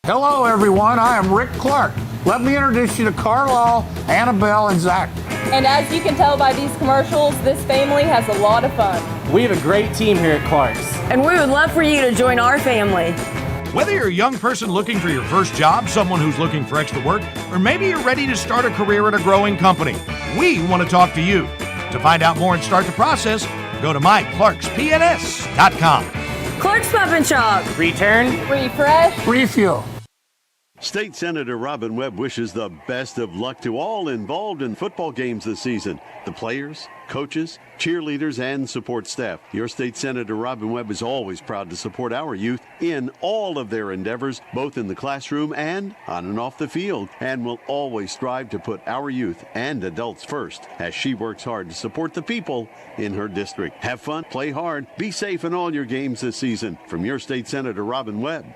Hello, everyone. I am Rick Clark. Let me introduce you to Carlisle, Annabelle, and Zach. And as you can tell by these commercials, this family has a lot of fun. We have a great team here at Clark's. And we would love for you to join our family. Whether you're a young person looking for your first job, someone who's looking for extra work, or maybe you're ready to start a career at a growing company, we want to talk to you. To find out more and start the process, go to myclarkspns.com. Clark's Pop and Shop. Return. Refresh. Refuel. State Senator Robin Webb wishes the best of luck to all involved in football games this season. The players, coaches, cheerleaders, and support staff. Your State Senator Robin Webb is always proud to support our youth in all of their endeavors, both in the classroom and on and off the field, and will always strive to put our youth and adults first as she works hard to support the people in her district. Have fun, play hard, be safe in all your games this season. From your State Senator Robin Webb.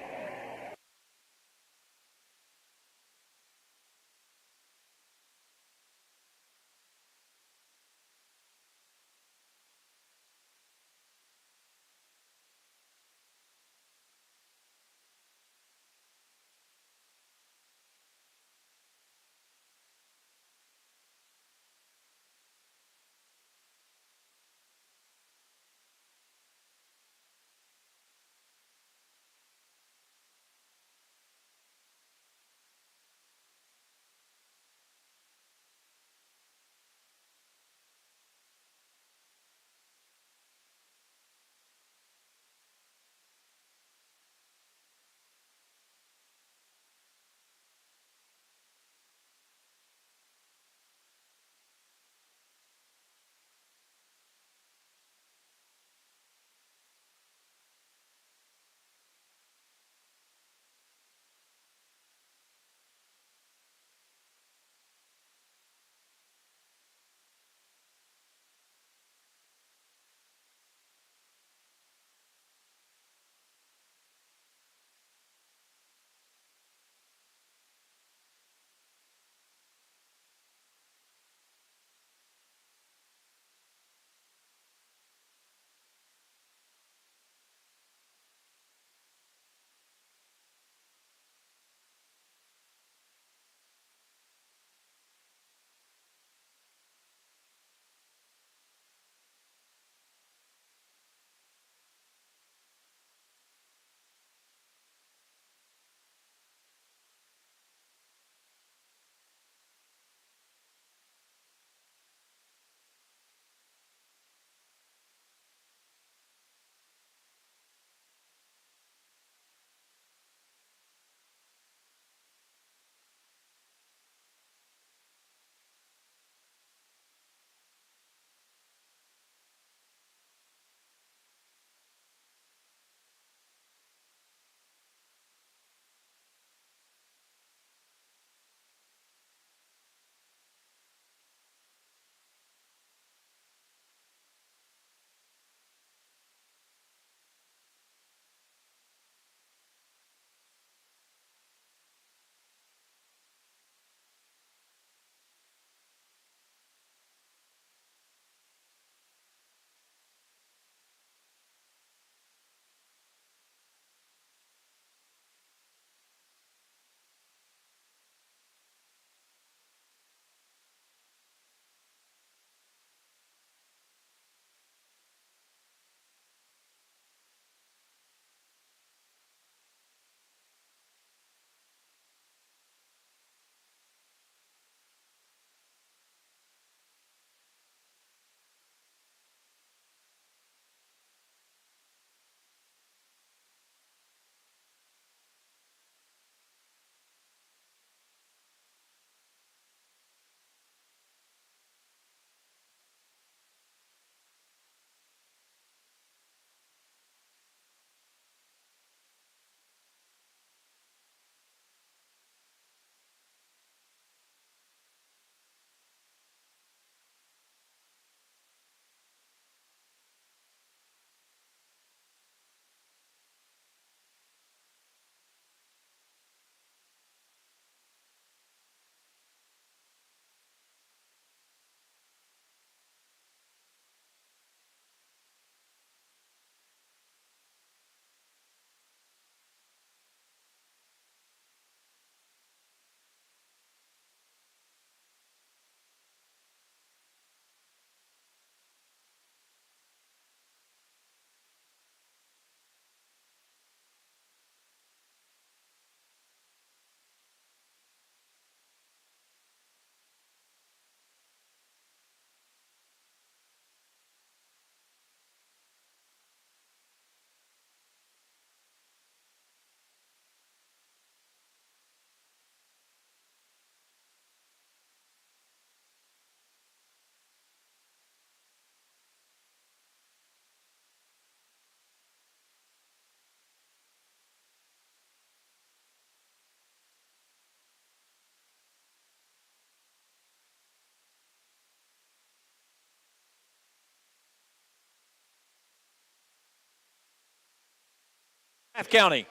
Bath County.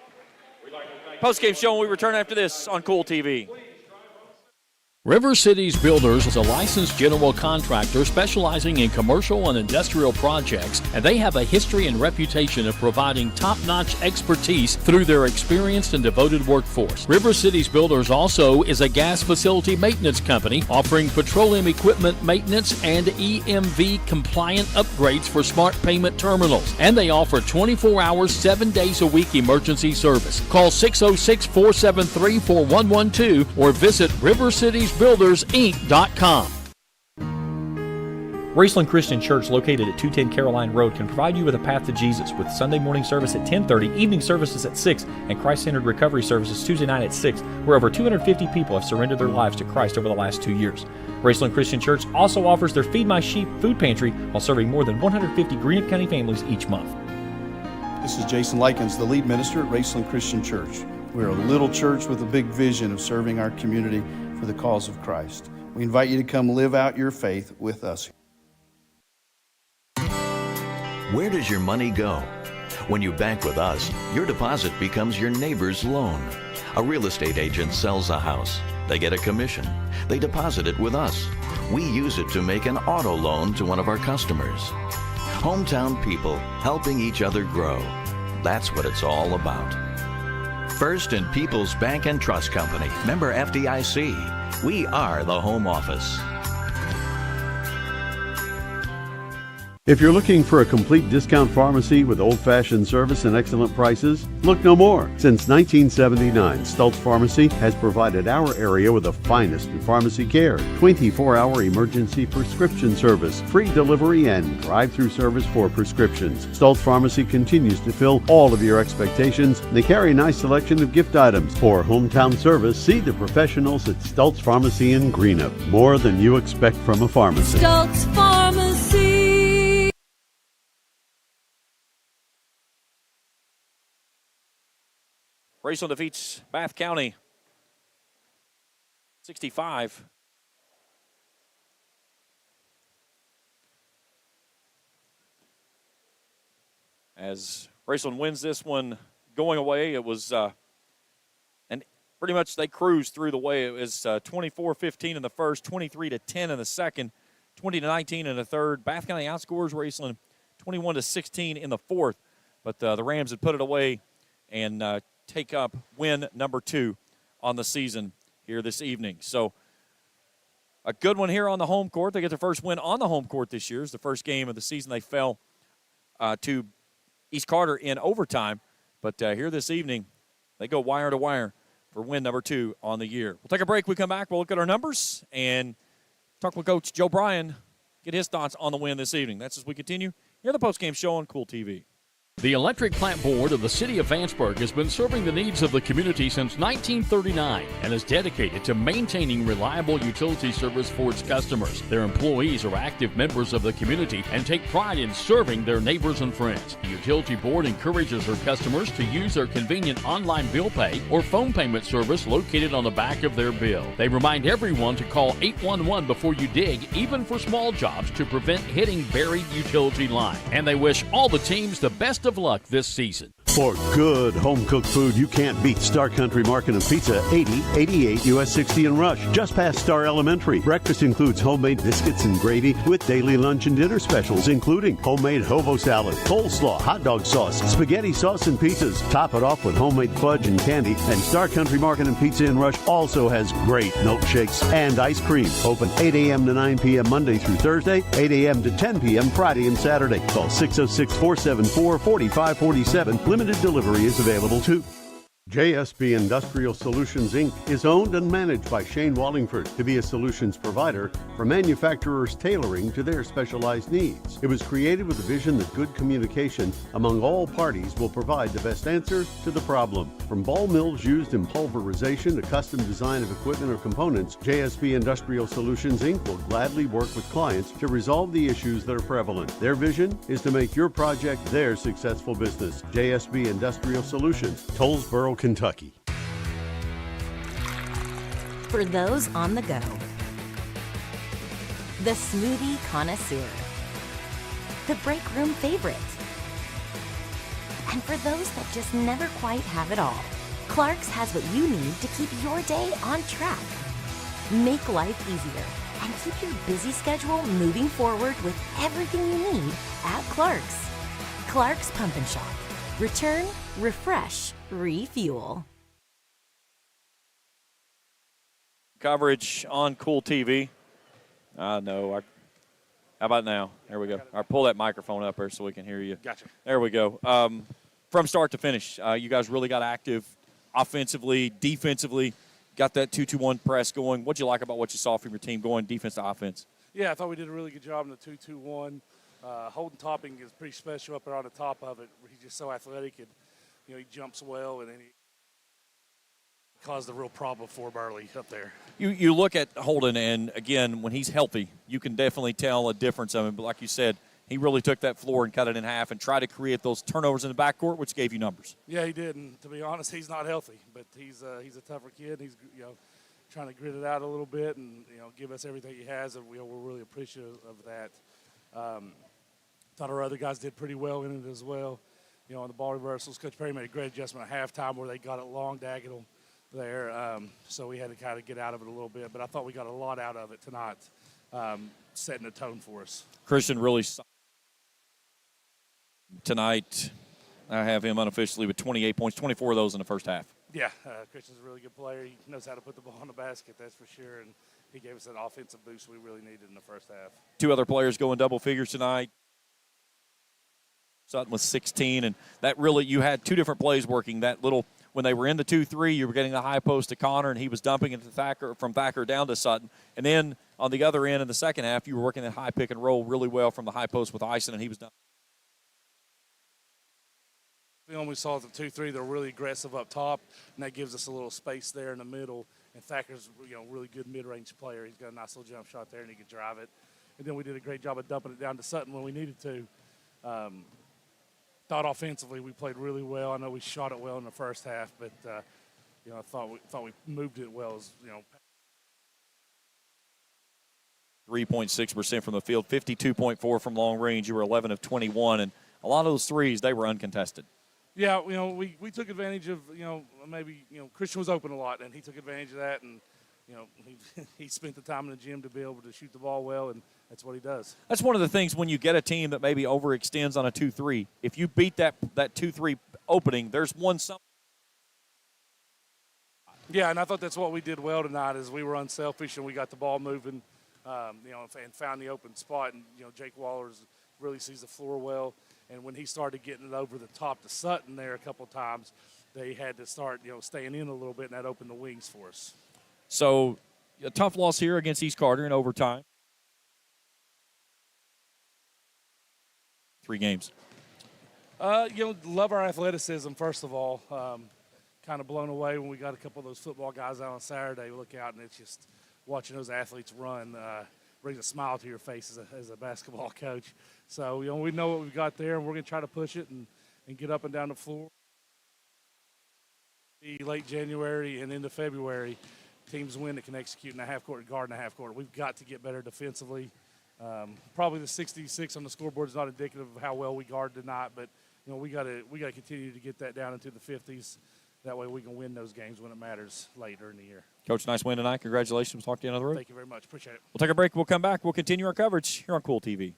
Post-game show, and we return after this on Kool TV. River Cities Builders is a licensed general contractor specializing in commercial and industrial projects, and they have a history and reputation of providing top-notch expertise through their experienced and devoted workforce. River Cities Builders also is a gas facility maintenance company offering petroleum equipment maintenance and EMV compliant upgrades for smart payment terminals, and they offer 24 hours, 7 days a week emergency service. Call 606-473-4112 or visit rivercitiesbuildersinc.com. Raceland Christian Church, located at 210 Caroline Road, can provide you with a path to Jesus with Sunday morning service at 10:30, evening services at 6, and Christ-centered recovery services Tuesday night at 6, where over 250 people have surrendered their lives to Christ over the last 2 years. Raceland Christian Church also offers their Feed My Sheep food pantry while serving more than 150 Greenup County families each month. This is Jason Likens, the lead minister at Raceland Christian Church. We're a little church with a big vision of serving our community for the cause of Christ. We invite you to come live out your faith with us. Where does your money go? When you bank with us, your deposit becomes your neighbor's loan. A real estate agent sells a house. They get a commission. They deposit it with us. We use it to make an auto loan to one of our customers. Hometown people helping each other grow. That's what it's all about. First and People's Bank and Trust Company, member FDIC. We are the home office. If you're looking for a complete discount pharmacy with old-fashioned service and excellent prices, look no more. Since 1979, Stultz Pharmacy has provided our area with the finest in pharmacy care, 24-hour emergency prescription service, free delivery, and drive-through service for prescriptions. Stultz Pharmacy continues to fill all of your expectations. They carry a nice selection of gift items. For hometown service, see the professionals at Stultz Pharmacy in Greenup. More than you expect from a pharmacy. Stultz Pharmacy. Raceland defeats Bath County 65. As Raceland wins this one going away, it was and pretty much they cruised through the way. It was 24-15 in the first, 23-10 in the second, 20-19 in the third. Bath County outscores Raceland 21-16 in the fourth, but the Rams had put it away and take up win number 2 on the season here this evening. So a good one here on the home court. They get their first win on the home court this year. It's the first game of the season. They fell to East Carter in overtime. But here this evening, they go wire to wire for win number 2 on the year. We'll take a break. We come back. We'll look at our numbers and talk with Coach Joe Bryan, get his thoughts on the win this evening. That's as we continue here on the postgame show on Kool TV. The Electric Plant Board of the City of Vanceburg has been serving the needs of the community since 1939 and is dedicated to maintaining reliable utility service for its customers. Their employees are active members of the community and take pride in serving their neighbors and friends. The Utility Board encourages their customers to use their convenient online bill pay or phone payment service located on the back of their bill. They remind everyone to call 811 before you dig, even for small jobs, to prevent hitting buried utility line. And they wish all the teams the best of luck this season. For good home-cooked food you can't beat, Star Country Market and Pizza, 8088 US 60 in Rush, just past Star Elementary. Breakfast includes homemade biscuits and gravy with daily lunch and dinner specials, including homemade hobo salad, coleslaw, hot dog sauce, spaghetti sauce, and pizzas. Top it off with homemade fudge and candy. And Star Country Market and Pizza in Rush also has great milkshakes and ice cream. Open 8 a.m. to 9 p.m. Monday through Thursday, 8 a.m. to 10 p.m. Friday and Saturday. Call 606-474-4547. Limited delivery is available too. JSB Industrial Solutions, Inc. is owned and managed by Shane Wallingford to be a solutions provider for manufacturers tailoring to their specialized needs. It was created with the vision that good communication among all parties will provide the best answer to the problem. From ball mills used in pulverization to custom design of equipment or components, JSB Industrial Solutions, Inc. will gladly work with clients to resolve the issues that are prevalent. Their vision is to make your project their successful business. JSB Industrial Solutions, Tollsboro, Kentucky. For those on the go, the smoothie connoisseur, the break room favorite, And for those that just never quite have it all, Clark's has what you need to keep your day on track. Make life easier and keep your busy schedule moving forward with everything you need at Clark's. Clark's Pump and Shop. Return, refresh, refuel. Coverage on Kool TV. No. How about now? There we go. All right, pull that microphone up there so we can hear you. Gotcha. There we go. From start to finish, you guys really got active offensively, defensively, got that 2-2-1 press going. What'd you like about what you saw from your team going defense to offense? Yeah, I thought we did a really good job in the 2-2-1. Holden Topping is pretty special up there on the top of it. He's just so athletic, and he jumps well, and then he caused a real problem for Burley up there. You look at Holden, and again, when he's healthy, you can definitely tell a difference of him. But like you said, he really took that floor and cut it in half and tried to create those turnovers in the backcourt, which gave you numbers. Yeah, he did, and to be honest, he's not healthy, but he's a tougher kid. He's trying to grit it out a little bit and give us everything he has, and we're really appreciative of that. Thought our other guys did pretty well in it as well. On the ball reversals, Coach Perry made a great adjustment at halftime where they got it long diagonal there, so we had to kind of get out of it a little bit. But I thought we got a lot out of it tonight, setting the tone for us. Christian really tonight. I have him unofficially with 28 points, 24 of those in the first half. Yeah, Christian's a really good player. He knows how to put the ball in the basket, that's for sure. And he gave us that offensive boost we really needed in the first half. Two other players going double figures tonight. Sutton was 16, and that really, you had two different plays working. That little, when they were in the 2-3, you were getting the high post to Connor, and he was dumping it to Thacker, from Thacker down to Sutton. And then on the other end in the second half, you were working that high pick and roll really well from the high post with Ison, and he was done. We saw the 2-3, they're really aggressive up top, and that gives us a little space there in the middle. And Thacker's really good mid-range player. He's got a nice little jump shot there, and he can drive it. And then we did a great job of dumping it down to Sutton when we needed to. Thought offensively we played really well. I know we shot it well in the first half, but I thought we moved it well. 3.6% from the field, 52.4 from long range. You were 11 of 21, and a lot of those threes, they were uncontested. Yeah, we took advantage of, maybe, Christian was open a lot, and he took advantage of that, and, he spent the time in the gym to be able to shoot the ball well, and that's what he does. That's one of the things when you get a team that maybe overextends on a 2-3. If you beat that 2-3 opening, there's one something. Yeah, and I thought that's what we did well tonight is we were unselfish and we got the ball moving, and found the open spot. And, Jake Wallers really sees the floor well. And when he started getting it over the top to Sutton there a couple times, they had to start, staying in a little bit, and that opened the wings for us. So a tough loss here against East Carter in overtime. 3 games. Love our athleticism, first of all. Kind of blown away when we got a couple of those football guys out on Saturday. We look out, and it's just watching those athletes run brings a smile to your face as a basketball coach. So, we know what we've got there, and we're going to try to push it and get up and down the floor. Late January and into February, teams win that can execute in a half-court and guard in a half-court. We've got to get better defensively. Probably the 66 on the scoreboard is not indicative of how well we guard tonight, but we got to continue to get that down into the 50s. That way we can win those games when it matters later in the year. Coach, nice win tonight. Congratulations. We'll talk to you another road. Thank you very much. Appreciate it. We'll take a break. We'll come back. We'll continue our coverage here on Kool TV.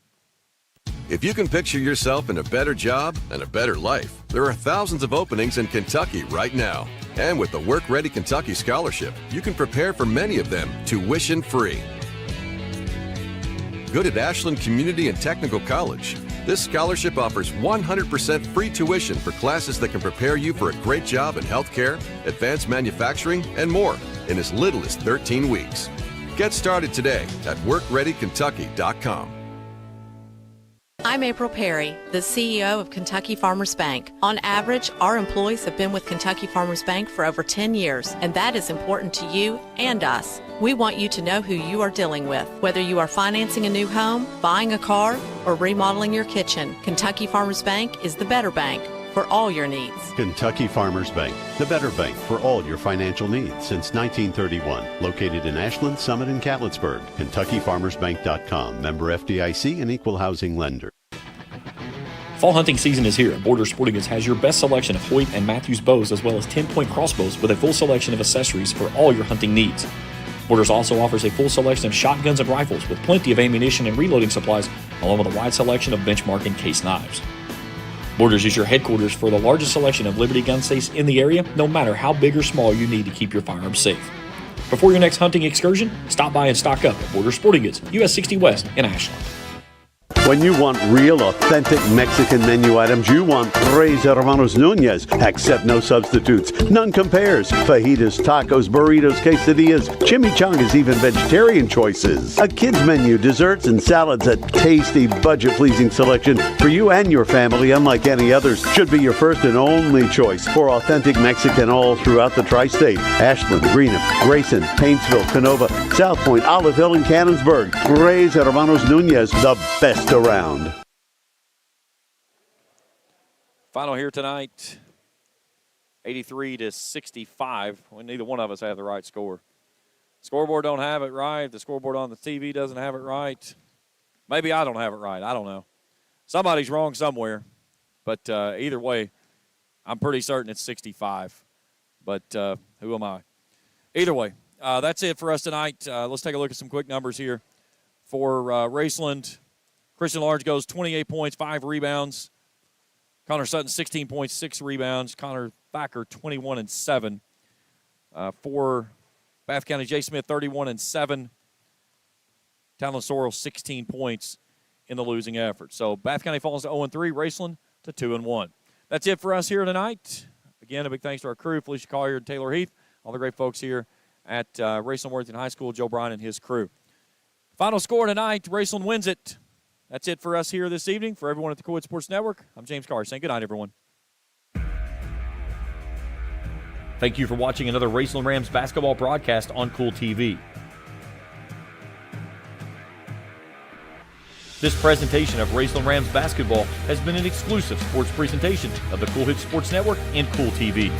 If you can picture yourself in a better job and a better life, there are thousands of openings in Kentucky right now. And with the Work Ready Kentucky Scholarship, you can prepare for many of them tuition-free. Good at Ashland Community and Technical College. This scholarship offers 100% free tuition for classes that can prepare you for a great job in healthcare, advanced manufacturing, and more in as little as 13 weeks. Get started today at workreadykentucky.com. I'm April Perry, the CEO of Kentucky Farmers Bank. On average, our employees have been with Kentucky Farmers Bank for over 10 years, and that is important to you and us. We want you to know who you are dealing with. Whether you are financing a new home, buying a car, or remodeling your kitchen, Kentucky Farmers Bank is the better bank for all your needs. Kentucky Farmers Bank, the better bank for all your financial needs since 1931. Located in Ashland, Summit, and Catlettsburg. KentuckyFarmersBank.com. Member FDIC and equal housing lender. Fall hunting season is here, and Borders Sporting Goods has your best selection of Hoyt and Matthews bows as well as 10-point crossbows with a full selection of accessories for all your hunting needs. Borders also offers a full selection of shotguns and rifles with plenty of ammunition and reloading supplies, along with a wide selection of benchmark and case knives. Borders is your headquarters for the largest selection of Liberty gun safes in the area, no matter how big or small you need to keep your firearms safe. Before your next hunting excursion, stop by and stock up at Borders Sporting Goods, US 60 West in Ashland. When you want real, authentic Mexican menu items, you want Reyes Hermanos Nunez. Accept no substitutes. None compares. Fajitas, tacos, burritos, quesadillas, chimichangas, even vegetarian choices. A kids menu, desserts and salads, a tasty, budget-pleasing selection for you and your family, unlike any others. Should be your first and only choice for authentic Mexican all throughout the tri-state. Ashland, Greenup, Grayson, Paintsville, Canova, South Point, Olive Hill, and Cannonsburg. Reyes Hermanos Nunez, the best around. Final here tonight, 83-65. Well, neither one of us have the right score. Scoreboard don't have it right. The scoreboard on the TV doesn't have it right. Maybe I don't have it right. I don't know. Somebody's wrong somewhere. But either way, I'm pretty certain it's 65. But who am I? Either way, that's it for us tonight. Let's take a look at some quick numbers here. For Raceland, Christian Large goes 28 points, 5 rebounds. Connor Sutton, 16 points, 6 rebounds. Connor Thacker, 21-7. For Bath County, Jay Smith, 31-7. Talon Sorrell, 16 points in the losing effort. So Bath County falls to 0-3, Raceland to 2-1. That's it for us here tonight. Again, a big thanks to our crew, Felicia Collier and Taylor Heath, all the great folks here at Raceland Worthington High School, Joe Bryan and his crew. Final score tonight, Raceland wins it. That's it for us here this evening. For everyone at the Kool Sports Network, I'm James Carr saying good night, everyone. Thank you for watching another Raceland Rams basketball broadcast on Kool TV. This presentation of Raceland Rams basketball has been an exclusive sports presentation of the Kool Sports Network and Kool TV.